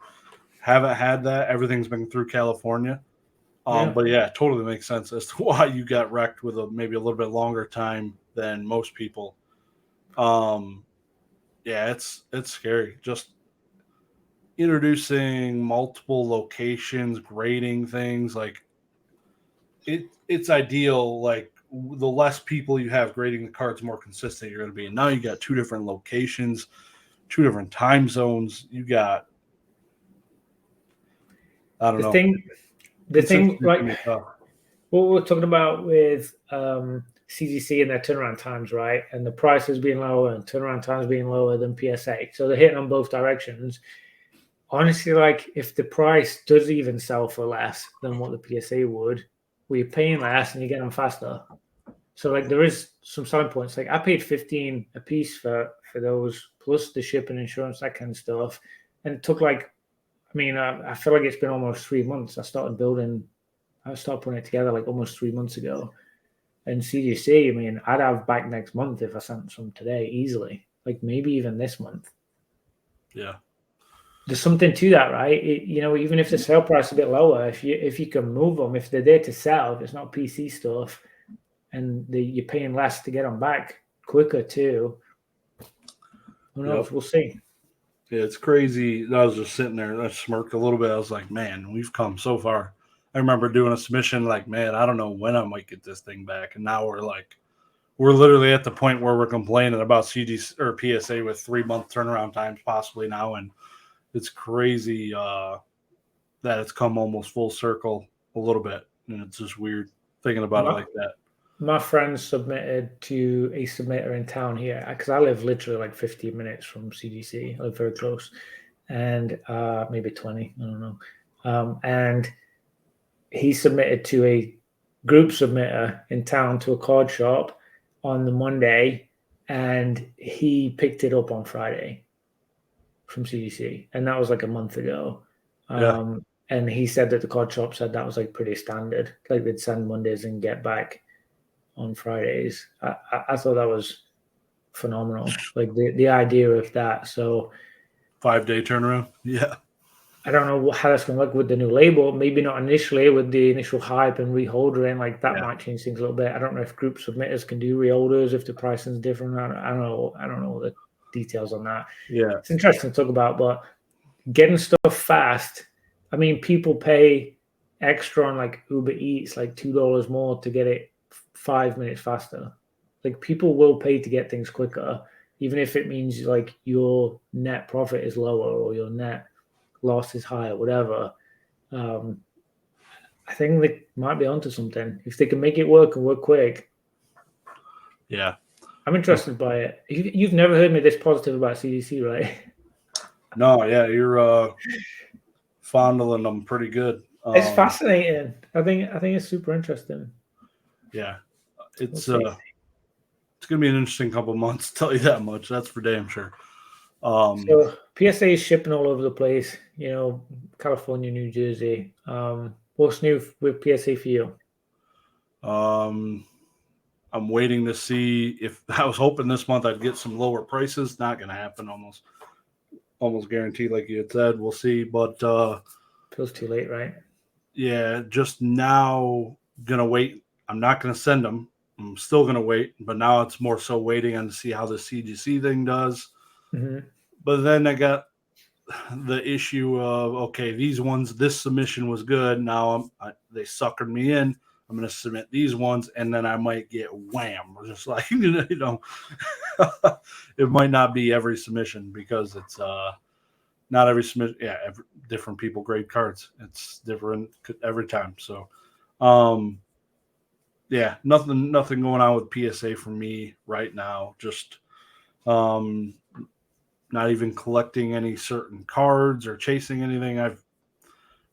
haven't had that. Everything's been through California. But yeah, it totally makes sense as to why you got wrecked with maybe a little bit longer time than most people. Yeah, it's scary. Just introducing multiple locations, grading things, like it's ideal. Like the less people you have grading the cards, more consistent you're going to be. And now you got 2 different locations, 2 different time zones. You got, I don't know. The thing, like what we're talking about with CGC and their turnaround times, right? And the prices being lower and turnaround times being lower than PSA. So they're hitting on both directions. Honestly, like if the price does even sell for less than what the PSA would, we're paying less and you get them faster. So like there is some selling points. Like I paid $15 a piece for those, plus the shipping, insurance, that kind of stuff. And it took like, I mean, I feel like it's been almost 3 months. I started putting it together like almost 3 months ago. And CGC, I mean, I'd have back next month if I sent some today easily. Like maybe even this month. Yeah. There's something to that, right? Even if the sale price is a bit lower, if you can move them, if they're there to sell, if it's not PC stuff, and you're paying less to get them back quicker too. Who knows? We'll see. Yeah, it's crazy. I was just sitting there, I smirked a little bit. I was like, man, we've come so far. I remember doing a submission like, man, I don't know when I might get this thing back. And now we're literally at the point where we're complaining about CGC or PSA with 3-month turnaround times possibly now. And it's crazy that it's come almost full circle a little bit. And it's just weird thinking about it like that. My friend submitted to a submitter in town here because I live literally like 15 minutes from CGC. I live very close, and maybe 20. I don't know. And he submitted to a group submitter in town to a card shop on the Monday, and he picked it up on Friday from CGC, and that was like a month ago. And he said that the card shop said that was like pretty standard. Like they'd send Mondays and get back on Fridays. I thought that was phenomenal. Like the idea of that. So 5-day turnaround. Yeah. I don't know how that's going to look with the new label. Maybe not initially with the initial hype and reholdering, like that might change things a little bit. I don't know if group submitters can do reholders, if the pricing is different. I don't know. I don't know the details on that. Yeah. It's interesting to talk about, but getting stuff fast. I mean, people pay extra on like Uber Eats, like $2 more to get it 5 minutes faster. Like people will pay to get things quicker, even if it means like your net profit is lower or your net loss is higher, whatever. I think they might be onto something if they can make it work and work quick. Yeah, I'm interested by it. You've never heard me this positive about CDC, right? No, yeah, you're fondling them pretty good. It's fascinating. I think it's super interesting. Yeah, it's gonna be an interesting couple of months. Tell you that much. That's for damn sure. So PSA is shipping all over the place. You know, California, New Jersey. What's new with PSA for you? I'm waiting to see if I was hoping this month I'd get some lower prices. Not going to happen. Almost guaranteed, like you had said. We'll see, but feels too late, right? Yeah, just now gonna wait. I'm not gonna send them. I'm still gonna wait, but now it's more so waiting on to see how the CGC thing does. Mm-hmm. But then I got the issue of, okay, these ones, this submission was good. Now they suckered me in. I'm going to submit these ones, and then I might get wham. Just like, it might not be every submission because it's not every submission. Yeah, different people grade cards. It's different every time. So, yeah, nothing going on with PSA for me right now. Just not even collecting any certain cards or chasing anything.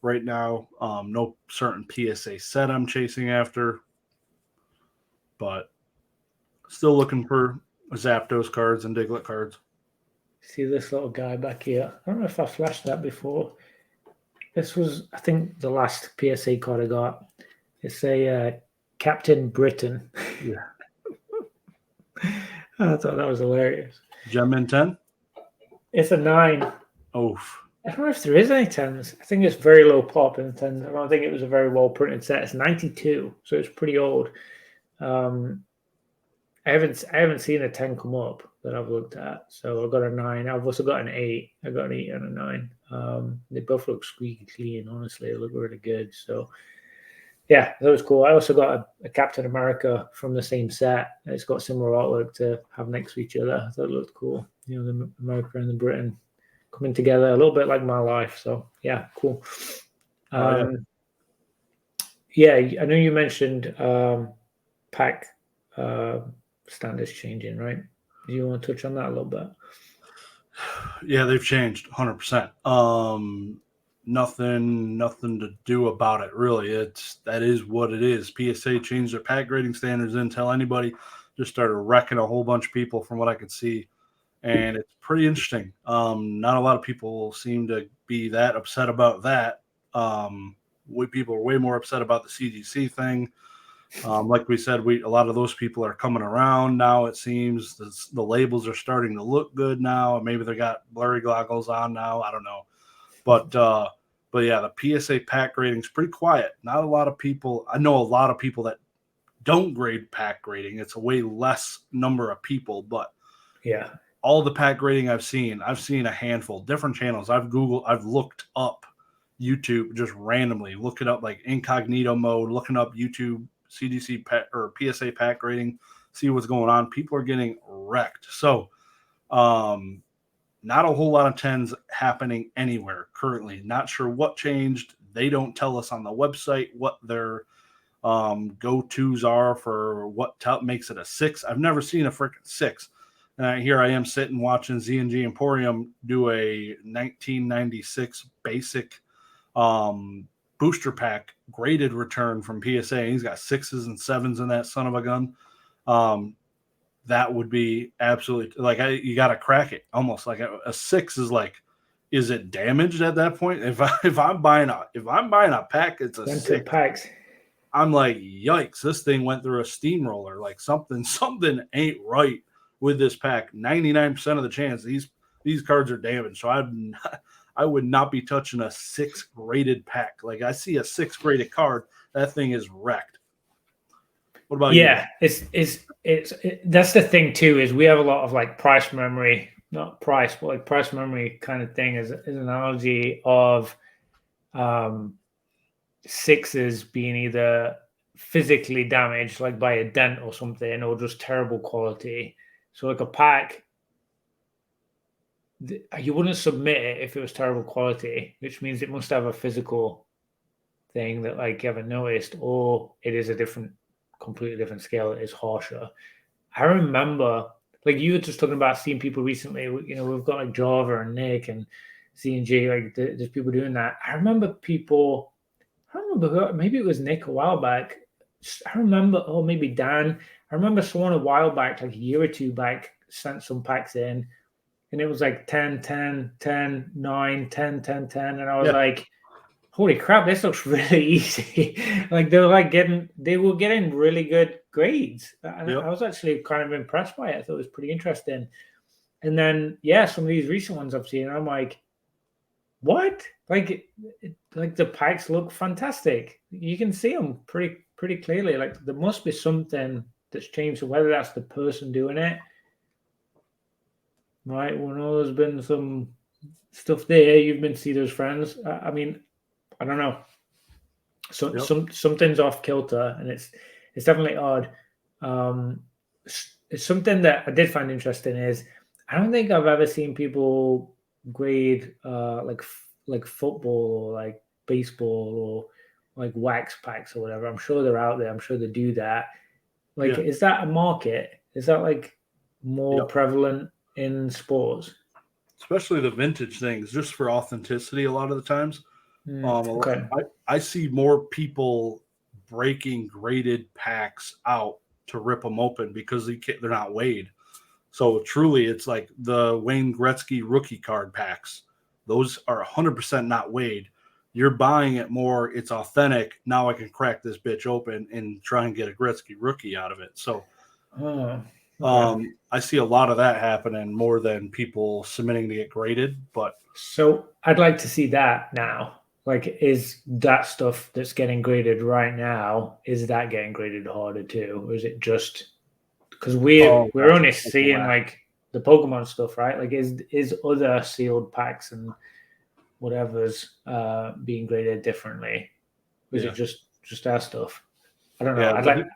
Right now, no certain PSA set I'm chasing after, but still looking for Zapdos cards and Diglett cards. See this little guy back here? I don't know if I flashed that before. This was, I think, the last PSA card I got. It's a Captain Britain. Yeah. I thought that was hilarious. Gem in 10? It's a 9. Oof. I don't know if there is any 10s. I think it's very low pop in the 10s. I don't think it was a very well printed set. It's 92, so it's pretty old. I haven't seen a 10 come up that I've looked at. So I got a 9. I've also got an 8. I got an 8 and a 9. They both look squeaky clean, honestly. They look really good. So yeah, that was cool. I also got a Captain America from the same set. It's got similar artwork to have next to each other. That looked cool. You know, the America and the Britain coming together a little bit like my life. So yeah, cool. Yeah, I know you mentioned pack standards changing, right? Do you want to touch on that a little bit? Yeah, they've changed 100%. Nothing to do about it, really. That is what it is. PSA changed their pack grading standards, didn't tell anybody, just started wrecking a whole bunch of people from what I could see. And it's pretty interesting. Not a lot of people seem to be that upset about that. People are way more upset about the CGC thing. Like we said, a lot of those people are coming around now. It seems the labels are starting to look good now. Maybe they got blurry goggles on now. I don't know. But yeah, the PSA pack grading is pretty quiet. Not a lot of people. I know a lot of people that don't grade pack grading. It's a way less number of people, but yeah. All the pack grading I've seen a handful, different channels. I've looked up YouTube just randomly, look it up like incognito mode, looking up YouTube CDC pack or PSA pack grading, see what's going on. People are getting wrecked. So, not a whole lot of 10s happening anywhere currently. Not sure what changed. They don't tell us on the website what their go-tos are for what makes it a 6. I've never seen a freaking 6. Here I am sitting watching Z&G Emporium do a 1996 basic booster pack graded return from PSA. He's got 6s and 7s in that son of a gun. That would be absolutely like you got to crack it almost like a 6 is like, is it damaged at that point? If I'm buying a pack, it's a 6. Packs. I'm like, yikes! This thing went through a steamroller. Like something ain't right with this pack. 99% of the chance these cards are damaged. So I would not be touching a 6 graded pack. Like, I see a 6 graded card, that thing is wrecked. What about you? Yeah, that's the thing too, is we have a lot of like price memory, not price, but like price memory kind of thing, as an analogy of sixes being either physically damaged, like by a dent or something, or just terrible quality. So like a pack, you wouldn't submit it if it was terrible quality, which means it must have a physical thing that like you haven't noticed, or it is a completely different scale that is harsher. I remember, like you were just talking about seeing people recently, you know, we've got like Java and Nick and C&G, like there's people doing that. I remember maybe it was Nick a while back. I remember, or maybe Dan. I remember someone a while back, like a year or two back, sent some packs in, and it was like 10, 10, 10, 9, 10, 10, 10. And I was like, holy crap, this looks really easy. Like they were getting really good grades. And I was actually kind of impressed by it. I thought it was pretty interesting. And then, some of these recent ones I've seen, I'm like, what? Like the packs look fantastic. You can see them pretty clearly. Like there must be something that's changed. So whether that's the person doing it, right? We know there's been some stuff there. You've been to see those friends. I mean, I don't know. So something's off kilter, and it's definitely odd. It's something that I did find interesting is I don't think I've ever seen people grade like football or like baseball or like wax packs or whatever. I'm sure they're out there. I'm sure they do that. Like, is that a market? Is that like more prevalent in sports? Especially the vintage things, just for authenticity a lot of the times. I see more people breaking graded packs out to rip them open because they're not weighed. So truly, it's like the Wayne Gretzky rookie card packs. Those are 100% not weighed. You're buying it more. It's authentic. Now I can crack this bitch open and try and get a Gretzky rookie out of it. So I see a lot of that happening more than people submitting to get graded. But so I'd like to see that now. Like, is that stuff that's getting graded right now, is that getting graded harder too? Or is it just because we're only seeing like the Pokemon stuff, right? Like, is other sealed packs and whatever's being graded differently? Or is it just our stuff? I don't know. I'd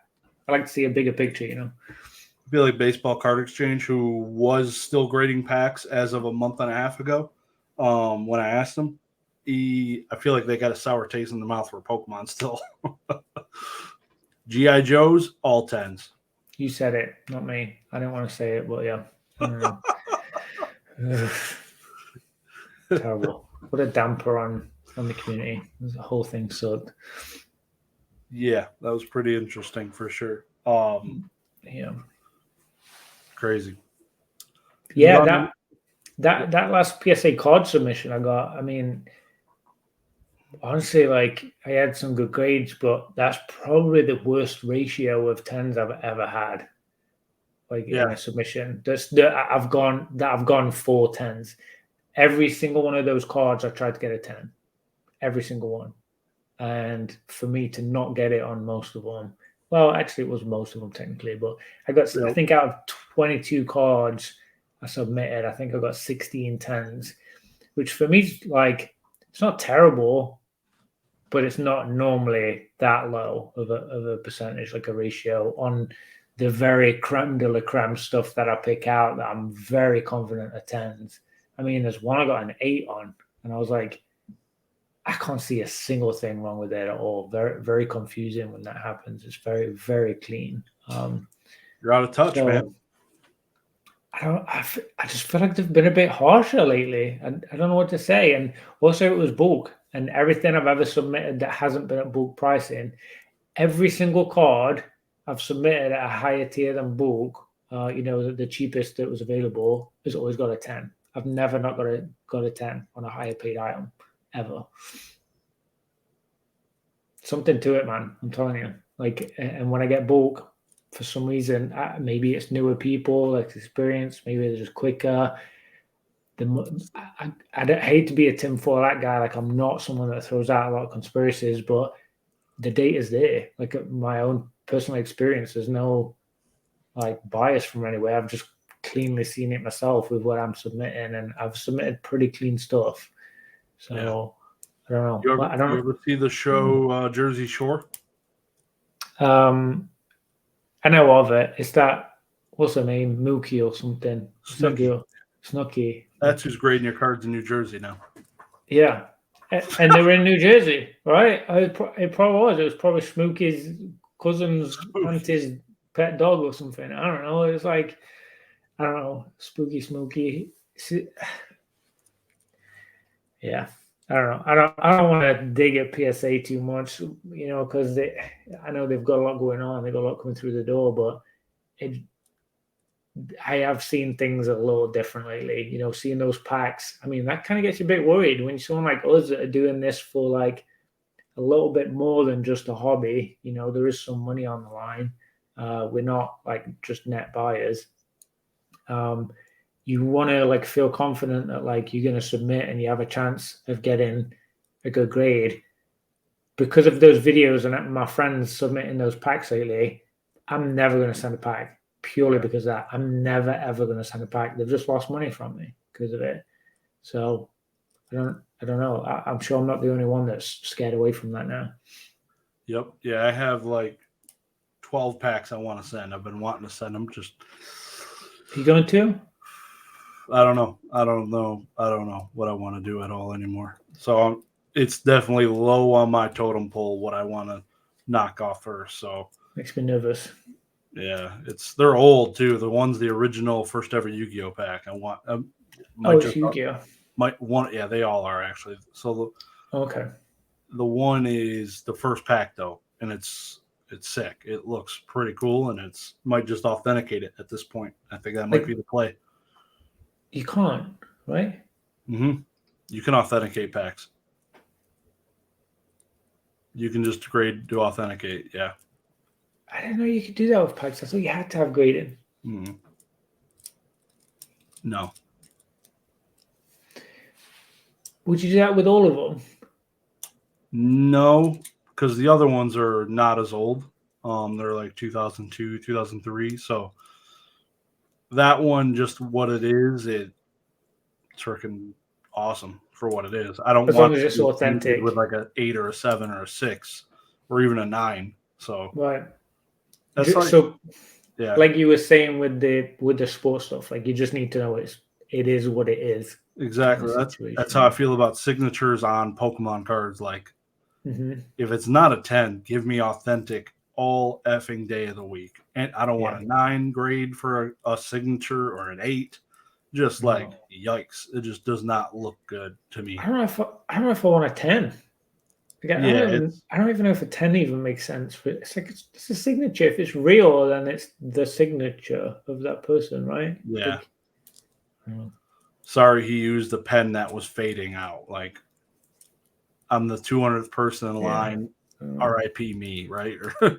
like to see a bigger picture, you know. I feel like Baseball Card Exchange, who was still grading packs as of a month and a half ago, when I asked him, I feel like they got a sour taste in the mouth for Pokemon still. G.I. Joes, all 10s. You said it, not me. I didn't want to say it, but yeah. Terrible. What a damper on the community. The whole thing sucked. Yeah, that was pretty interesting for sure. Crazy. Yeah, that last PSA card submission I got, I mean, honestly, like I had some good grades, but that's probably the worst ratio of 10s I've ever had. Like in a submission. I've gone 4 10s. Every single one of those cards I tried to get a 10. Every single one. And for me to not get it on most of them, well, actually it was most of them technically, but I think out of 22 cards I submitted, I think I got 16 10s, which for me is like, it's not terrible, but it's not normally that low of a percentage, like a ratio on the very creme de la creme stuff that I pick out that I'm very confident are 10s. I mean, there's one I got an 8 on, and I was like, I can't see a single thing wrong with it at all. Very, very confusing when that happens. It's very, very clean. You're out of touch, man. I just feel like they've been a bit harsher lately. And I don't know what to say. And also it was bulk. And everything I've ever submitted that hasn't been at bulk pricing, every single card I've submitted at a higher tier than bulk, the cheapest that was available, has always got a 10. I've never not got a 10 on a higher paid item, ever. Something to it, man. I'm telling you. Like, and when I get bulk, for some reason, maybe it's newer people, like experience, maybe they're just quicker. I hate to be a tinfoil hat guy. Like, I'm not someone that throws out a lot of conspiracies, but the data is there. Like, my own personal experience, there's no like bias from anywhere. I've just cleanly seen it myself with what I'm submitting, and I've submitted pretty clean stuff. So I don't know. You I don't. You ever see the show Jersey Shore? I know of it. It's that, what's her name, Mookie or something. Snooki. That's who's grading your cards in New Jersey now. Yeah, and they were in New Jersey, right? It probably was. It was probably Smokey's cousin's auntie's pet dog or something. I don't know. It was like, I don't know, spooky Smokey. Yeah, I don't know. I don't want to dig at PSA too much, because I know they've got a lot going on. They've got a lot coming through the door, but I have seen things a little different lately. Seeing those packs. I mean, that kind of gets you a bit worried when someone like us that are doing this for like a little bit more than just a hobby. There is some money on the line. We're not like just net buyers. You want to like feel confident that like you're going to submit and you have a chance of getting a good grade. Because of those videos and my friends submitting those packs lately, I'm never going to send a pack purely because of that. I'm never ever going to send a pack. They've just lost money from me because of it. So I don't know. I'm sure I'm not the only one that's scared away from that now. Yep. Yeah, I have like 12 packs I want to send. I've been wanting to send them. Just you going to? I don't know what I want to do at all anymore. So it's definitely low on my totem pole what I want to knock off first. So makes me nervous. Yeah, they're old too. The original first ever Yu-Gi-Oh pack. I want. It's Yu-Gi-Oh. Yeah, they all are actually. So okay. The one is the first pack though, and it's sick. It looks pretty cool, and might just authenticate it at this point. I think that might be the play. You can't, right? Mm-hmm. You can authenticate packs. You can just grade to authenticate. Yeah. I didn't know you could do that with packs. I thought you had to have graded. Mm-hmm. No. Would you do that with all of them? No, because the other ones are not as old. They're like 2002, 2003. So that one, just what it is, it's freaking awesome for what it is. I don't want as it's authentic with like an 8 or a 7 or a 6 or even a 9. So right. That's yeah. Like you were saying with the sports stuff, like you just need to know it is what it is. Exactly. That's how I feel about signatures on Pokemon cards. Like, if it's not a 10, give me authentic all effing day of the week. And I don't want a 9 grade for a signature or an 8. Just yikes! It just does not look good to me. I don't know if I want a 10. Like, I don't even know if a 10 even makes sense. But it's like it's a signature. If it's real, then it's the signature of that person, right? Yeah. Sorry, he used a pen that was fading out. Like, I'm the 200th person in line. R.I.P. me, right? Yeah,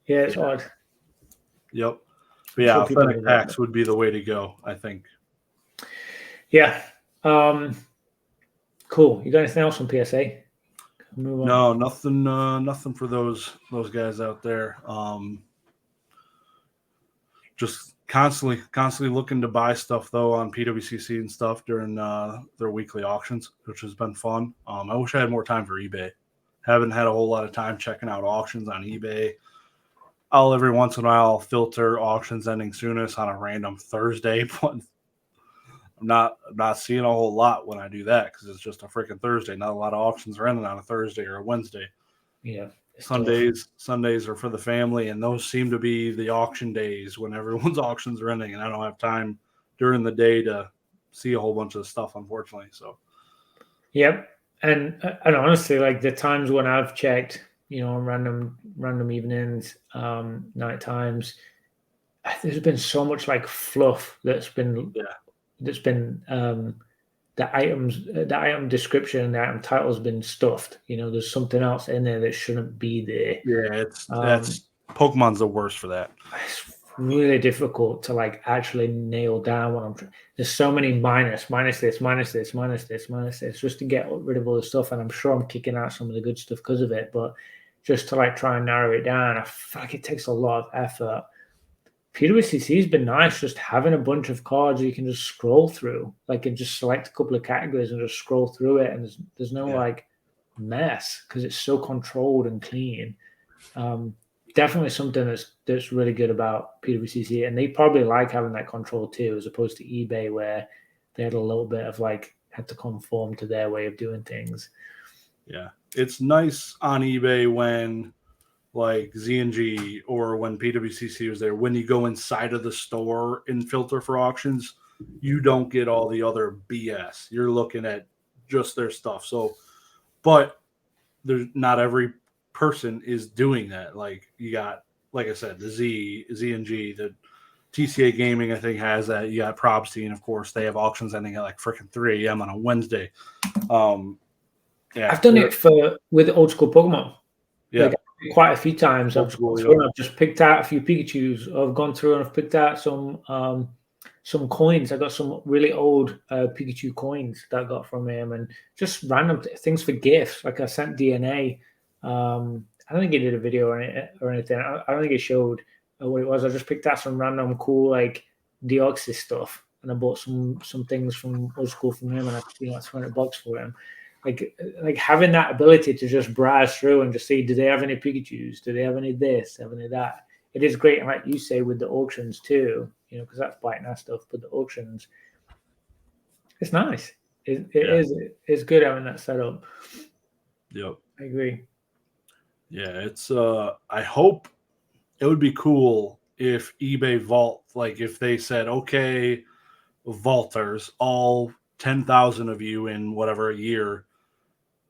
it's odd. Yep. But yeah, authentic packs would be the way to go, I think. Yeah. Cool. You got anything else on PSA? Move on. No, nothing for those guys out there. Just constantly looking to buy stuff though on PWCC and stuff during their weekly auctions, which has been fun. I wish I had more time for eBay. Haven't had a whole lot of time checking out auctions on eBay. I'll every once in a while filter auctions ending soonest on a random Thursday, but I'm not seeing a whole lot when I do that because it's just a freaking Thursday. Not a lot of auctions are ending on a Thursday or a Wednesday. Yeah. Sundays are for the family, and those seem to be the auction days when everyone's auctions are ending, and I don't have time during the day to see a whole bunch of stuff, unfortunately. So, yep, and honestly, like the times when I've checked, on random evenings, night times, there's been so much like fluff that's been the item description, the item title has been stuffed. There's something else in there that shouldn't be there. Yeah, that's Pokemon's the worst for that. It's really difficult to like actually nail down what I'm trying. There's so many minus this, just to get rid of all the stuff. And I'm sure I'm kicking out some of the good stuff because of it. But just to like try and narrow it down, I feel like it takes a lot of effort. PWCC has been nice, just having a bunch of cards you can just scroll through, like, and just select a couple of categories and just scroll through it, and there's no like mess because it's so controlled and clean. Definitely something that's really good about PWCC, and they probably like having that control too, as opposed to eBay where they had a little bit of like had to conform to their way of doing things. Yeah, it's nice on eBay when like Z&G or when PWCC was there, when you go inside of the store and filter for auctions, you don't get all the other BS. You're looking at just their stuff. So, but there's not every person is doing that. Like you got, like I said, the Z&G, the TCA Gaming, I think, has that. You got Probstein, of course. They have auctions ending at like freaking 3 a.m. on a Wednesday. Yeah, I've done it with old school Pokemon. Yeah, like, quite a few times. I've just picked out a few Pikachu's. I've gone through and I've picked out some coins. I got some really old Pikachu coins that I got from him, and just random things for gifts. Like I sent DNA. I don't think he did a video or anything. I don't think he showed what it was. I just picked out some random cool like Deoxys stuff, and I bought some things from old school from him, and I $200 for him. Like having that ability to just browse through and just see, do they have any Pikachus? Do they have any this? Have any that? It is great, and like you say, with the auctions too, because that's biting that stuff. But the auctions, it's nice. It's good having that set up. Yep, I agree. Yeah, it's I hope it would be cool if eBay Vault, like if they said, okay, vaulters, all 10,000 of you in whatever a year,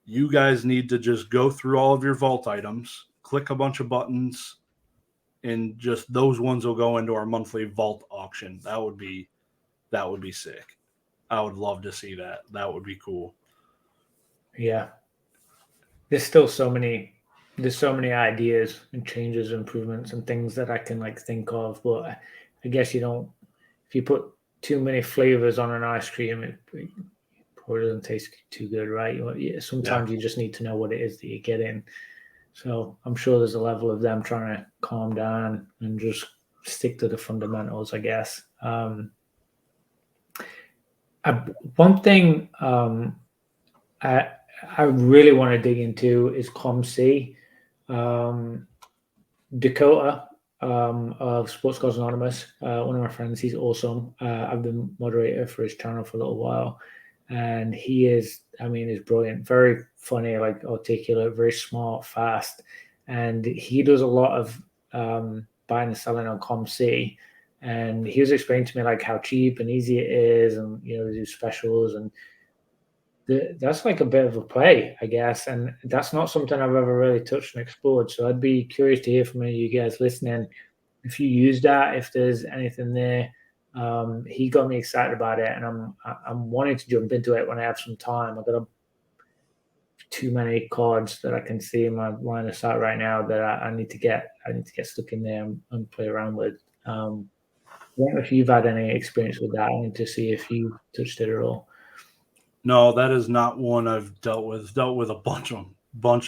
you guys need to just go through all of your vault items, click a bunch of buttons, and just those ones will go into our monthly vault auction. That would be sick. I would love to see that. That would be cool. Yeah. There's still so many ideas and changes, improvements, and things that I can like think of, but I guess if you put too many flavors on an ice cream, it probably doesn't taste too good, right? Sometimes you just need to know what it is that you're getting. So I'm sure there's a level of them trying to calm down and just stick to the fundamentals, I guess. One thing I really want to dig into is ComC. Dakota of Sports Cards Anonymous, one of my friends, he's awesome. I've been moderator for his channel for a little while, and he's brilliant, very funny, like articulate, very smart, fast, and he does a lot of buying and selling on ComC. And he was explaining to me like how cheap and easy it is, and they do specials, and that's like a bit of a play, I guess, and that's not something I've ever really touched and explored. So I'd be curious to hear from any of you guys listening if you use that, if there's anything there. He got me excited about it, and I'm wanting to jump into it when I have some time. I've got too many cards that I can see in my line of sight right now that I need to get stuck in there and play around with. I don't know if you've had any experience with that. I need to see if you touched it at all. No, that is not one I've dealt with. Dealt with a bunch of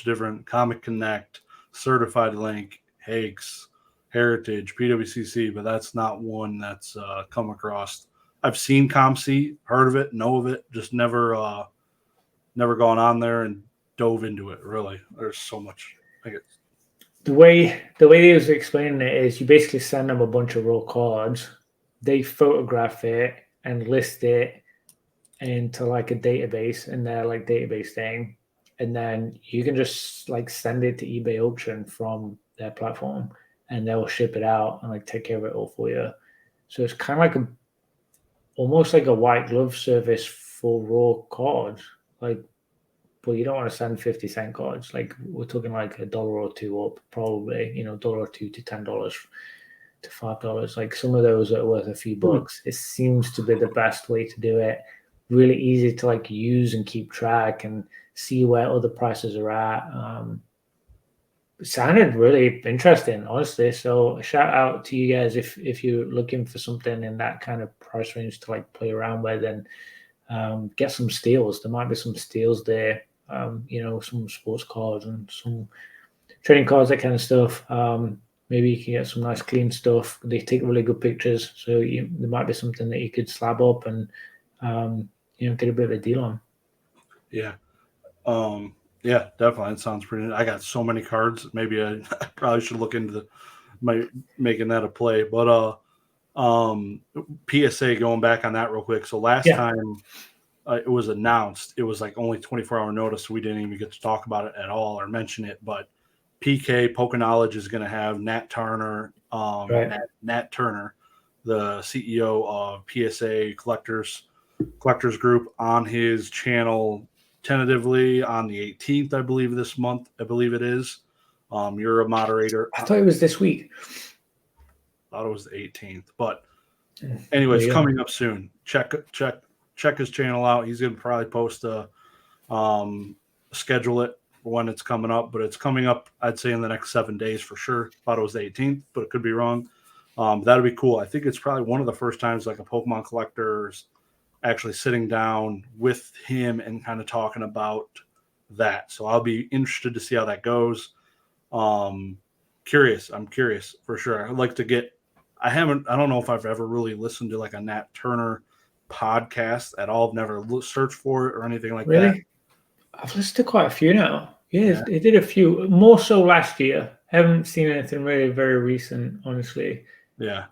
different Comic Connect, Certified Link, Hakes, Heritage, PWCC, but that's not one that's come across. I've seen ComC, heard of it, know of it, just never gone on there and dove into it. Really, there's so much. The way he was explaining it is, you basically send them a bunch of raw cards, they photograph it and list it into like a database in their like database thing, and then you can just like send it to eBay auction from their platform, and they'll ship it out and like take care of it all for you. So it's kind of like almost like a white glove service for raw cards. Like, but you don't want to send 50-cent cards. Like, we're talking like $1 or $2 up, probably, $1 or $2 to $10 to $5. Like, some of those are worth a few bucks. It seems to be the best way to do it. Really easy to like use and keep track and see where other prices are at. sounded really interesting, honestly. So shout out to you guys if you're looking for something in that kind of price range to like play around with, and get some steals. There might be some steals there. Some sports cards and some trading cards, that kind of stuff. Maybe you can get some nice clean stuff. They take really good pictures, so there might be something that you could slab up and get a bit of a deal on. Yeah. Yeah, definitely. It sounds pretty. I got so many cards. Maybe I probably should look into making that a play. But PSA, going back on that real quick. So last time it was announced, it was like only 24-hour notice, so we didn't even get to talk about it at all or mention it. But PK Poker Knowledge is going to have Nat Turner, Nat Turner, the CEO of PSA Collectors Group, on his channel tentatively on the 18th, I believe, this month. I believe it is. You're a moderator. I thought it was this week. I thought it was the 18th, but anyways, coming up soon. Check his channel out. He's going to probably post schedule it when it's coming up, but it's coming up, I'd say, in the next 7 days for sure. Thought it was the 18th, but it could be wrong. That'd be cool. I think it's probably one of the first times like a Pokemon collector's actually sitting down with him and kind of talking about that. So I'll be interested to see how that goes. I'm curious for sure. I'd like to get, I don't know if I've ever really listened to like a Nat Turner podcast at all. I've never searched for it or anything like that. I've listened to quite a few now. Yeah, he did a few, more so last year. Haven't seen anything really very recent, honestly. Yeah.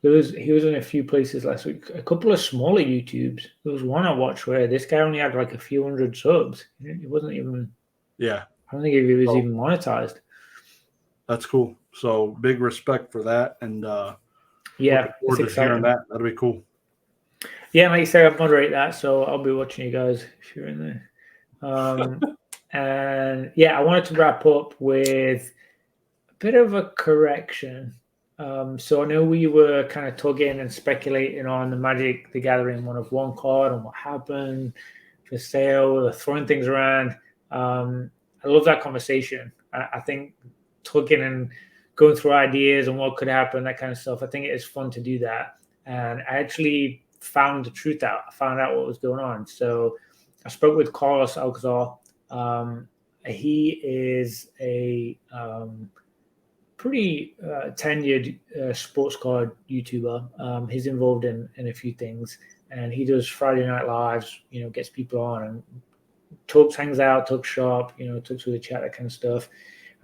He was in a few places last week. A couple of smaller YouTubes. There was one I watched where this guy only had like a few hundred subs. He wasn't even. Yeah. I don't think he was even monetized. That's cool. So big respect for that, and yeah, forward to hearing that. That'll be cool. Yeah, like you say, I moderate that, so I'll be watching you guys if you're in there. And yeah, I wanted to wrap up with a bit of a correction. So I know we were kind of tugging and speculating on the Magic the Gathering 1-of-1 card and what happened for sale, throwing things around. I love that conversation. I think tugging and going through ideas and what could happen, that kind of stuff, I think it is fun to do that. And I actually found the truth out. I found out what was going on. So I spoke with Carlos Alcazar. He is a pretty tenured sports card YouTuber. He's involved in a few things, and he does Friday Night Lives, gets people on and hangs out, talks shop, talks with the chat, that kind of stuff.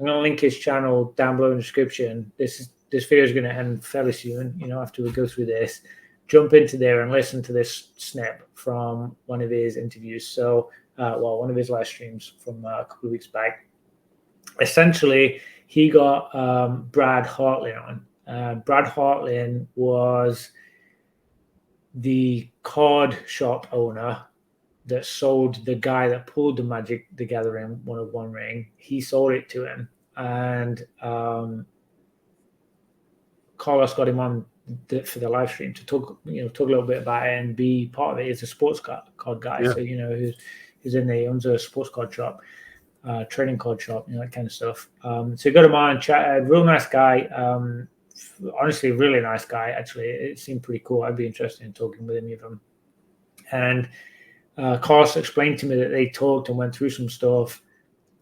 I'm going to link his channel down below in the description. This video is going to end fairly soon, after we go through this. Jump into there and listen to this snip from one of his interviews. So, one of his live streams from a couple of weeks back. Essentially, he got Brad Hartlin on. Brad Hartlin was the card shop owner that sold the guy that pulled the Magic the Gathering 1-of-1 ring. He sold it to him, and Carlos got him on for the live stream to talk a little bit about it and be part of it. He's a sports card guy, so who's in there. He owns a sports card shop, trading card shop, that kind of stuff. So got him on and chatted. Real nice guy. Honestly, really nice guy. Actually, it seemed pretty cool. I'd be interested in talking with any of them. And Carlos explained to me that they talked and went through some stuff.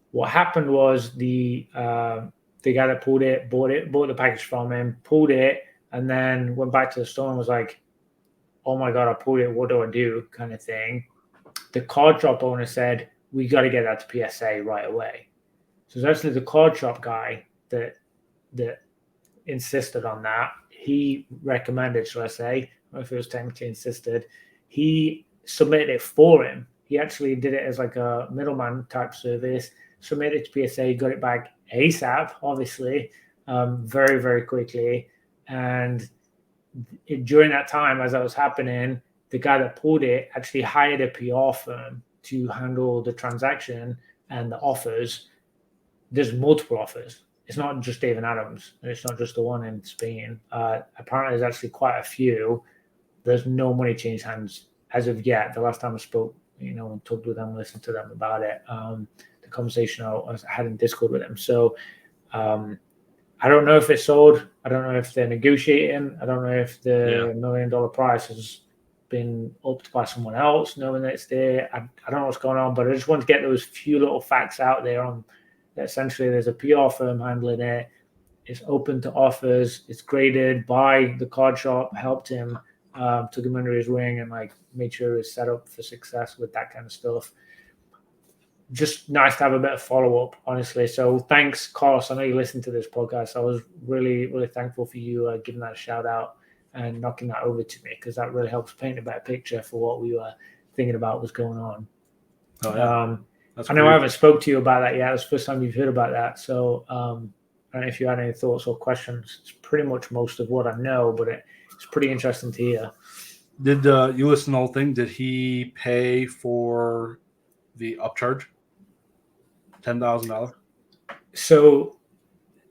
What happened was the guy that pulled it, bought the package from him, pulled it, and then went back to the store and was like, "Oh my God, I pulled it. What do I do?" kind of thing. The card shop owner said, "We got to get that to PSA right away." So it's actually the card shop guy that insisted on that. He recommended, shall I say, I don't know if it was technically insisted, he submitted it for him. He actually did it as like a middleman type service, submitted it to PSA, got it back ASAP, obviously, very, very quickly. And during that time, as that was happening, the guy that pulled it actually hired a PR firm to handle the transaction and the offers. There's multiple offers. It's not just David Adams, and it's not just the one in Spain. Apparently, there's actually quite a few. There's no money changed hands as of yet. The last time I spoke, and talked with them, listened to them about it, the conversation I had in Discord with them. So I don't know if it's sold. I don't know if they're negotiating. I don't know if the $1 million price has been upped by someone else, knowing that it's there. I don't know what's going on, but I just want to get those few little facts out there on that. Essentially, there's a PR firm handling it. It's open to offers. It's graded by the card shop, helped him, took him under his wing, and like made sure he was set up for success with that kind of stuff. Just nice to have a bit of follow-up, honestly. So thanks, Carlos. I know you listened to this podcast. I was really, really thankful for you giving that a shout out and knocking that over to me, because that really helps paint a better picture for what we were thinking about was going on. Oh, yeah. I know I haven't spoke to you about that yet. It's the first time you've heard about that. So I don't know if you had any thoughts or questions. It's pretty much most of what I know, but it's pretty interesting to hear. Did you listen to the whole thing? Did he pay for the upcharge? $10,000? So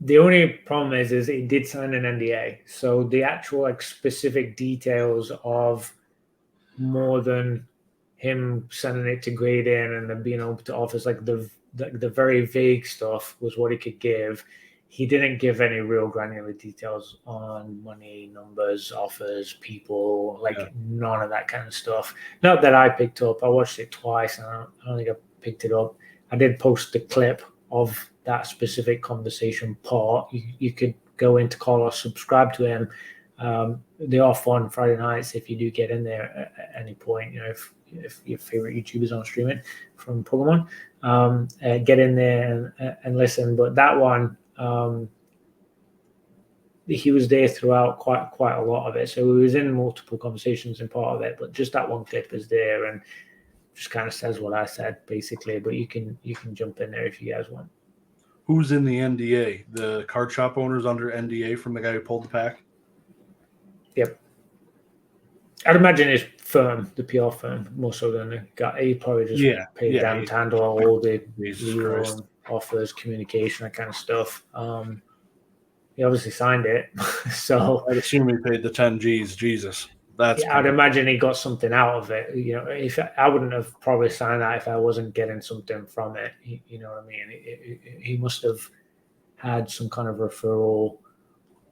the only problem is he did sign an NDA. So the actual like specific details of more than him sending it to grade in and then being open to offers, like the very vague stuff was what he could give. He didn't give any real granular details on money, numbers, offers, people, none of that kind of stuff. Not that I picked up. I watched it twice and I don't think I picked it up. I did post the clip of that specific conversation part. You could go into Carlos, subscribe to him. They're off on Friday nights if you do get in there at any point. You know, if your favorite YouTubers aren't streaming from Pokemon, get in there and listen. But that one, he was there throughout quite a lot of it. So he was in multiple conversations in part of it, but just that one clip is there and just kind of says what I said basically. But you can jump in there if you guys want. Who's in the NDA? The card shop owner's under NDA from the guy who pulled the pack? Yep. I'd imagine his firm, the PR firm, more so than the guy. He probably just paid them to handle all the legal offers, communication, that kind of stuff. He obviously signed it. So I'd assume he paid the 10 G's. Jesus. I'd imagine he got something out of it. You know, if I wouldn't have probably signed that if I wasn't getting something from it. You know what I mean? He must have had some kind of referral,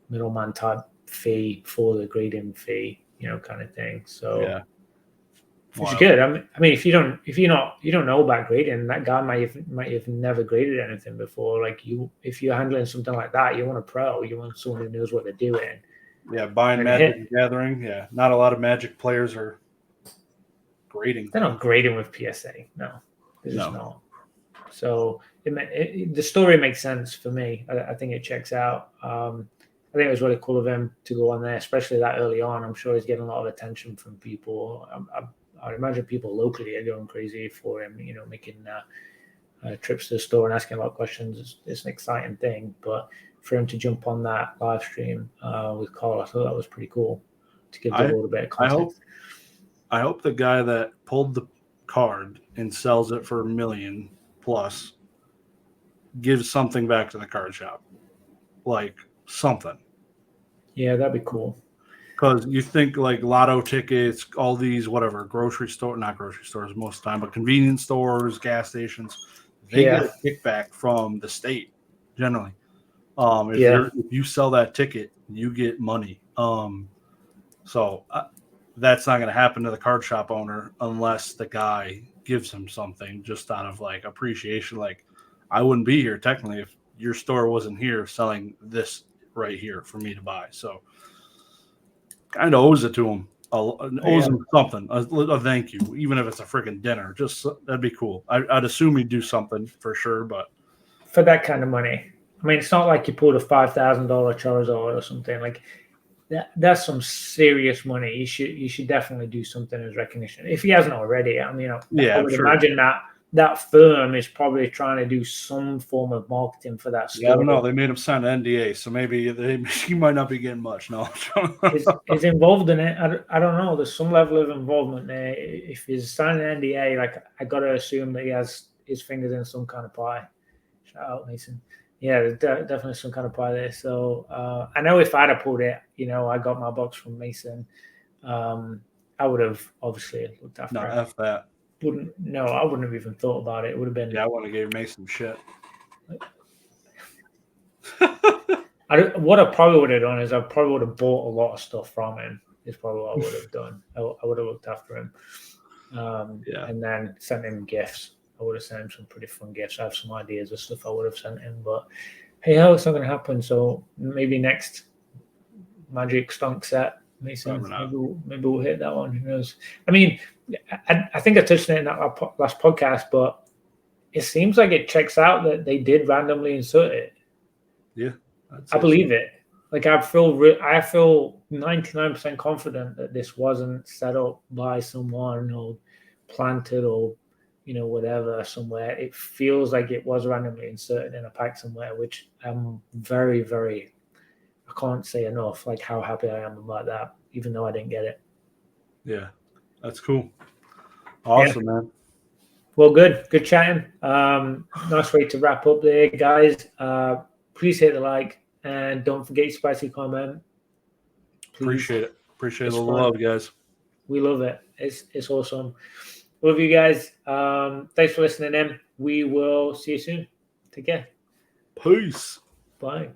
middleman type fee for the grading fee, you know, kind of thing. So yeah, which is good. I mean, if you don't know about grading, that guy might have never graded anything before. Like if you're handling something like that, you want a pro. You want someone who knows what they're doing. Yeah, buying Magic and Gathering. Yeah, not a lot of Magic players are grading. They're not grading with PSA. No, they're just not. So the story makes sense for me. I think it checks out. I think it was really cool of him to go on there, especially that early on. I'm sure he's getting a lot of attention from people. I imagine people locally are going crazy for him, you know, making trips to the store and asking a lot of questions. It's an exciting thing. But for him to jump on that live stream with Carl, I thought that was pretty cool to give the world a bit of context. I hope the guy that pulled the card and sells it for $1 million plus gives something back to the card shop. Like something. Yeah, that'd be cool. Because you think like lotto tickets, all these, whatever, not grocery stores most of the time, but convenience stores, gas stations, they get a kickback from the state generally. If you sell that ticket, you get money. So that's not going to happen to the card shop owner unless the guy gives him something just out of like appreciation. Like I wouldn't be here technically if your store wasn't here selling this right here for me to buy. So kind of owes it to him. Owes him something, a thank you, even if it's a freaking dinner. Just that'd be cool. I'd assume he'd do something for sure, but for that kind of money, I mean, it's not like you pulled a $5,000 Charizard or something like that. That's some serious money. You should definitely do something as recognition if he hasn't already. I mean, I would imagine that firm is probably trying to do some form of marketing for that store. Yeah, I don't know. They made him sign an NDA, so maybe he might not be getting much. No, he's involved in it. I don't know. There's some level of involvement there. If he's signing an NDA, like I got to assume that he has his fingers in some kind of pie. Shout out, Mason. Yeah, there's definitely some kind of pie there. So I know if I'd have pulled it, you know, I got my box from Mason. I would have obviously looked after it. F that. I wouldn't have even thought about it. It would have been. Yeah, I want to give Mason shit. What I probably would have done is I probably would have bought a lot of stuff from him. Is probably what I would have done. I would have looked after him, and then sent him gifts. I would have sent him some pretty fun gifts. I have some ideas of stuff I would have sent him, but hey, hell, it's not going to happen. So maybe next Magic Stunk set, maybe we'll hit that one. Who knows? I mean, I think I touched on it in that last podcast, but it seems like it checks out that they did randomly insert it. Yeah, I believe it. Like I feel 99% confident that this wasn't set up by someone or planted or whatever somewhere. It feels like it was randomly inserted in a pack somewhere, which I'm very, very, I can't say enough like how happy I am about that, even though I didn't get it. Yeah, that's cool. Awesome, man. Well, good chatting. Nice way to wrap up there, guys. Please hit the like and don't forget your spicy comment. Please. Appreciate the love, guys. We love it. It's awesome. Love you guys. Thanks for listening in. We will see you soon. Take care. Peace. Bye.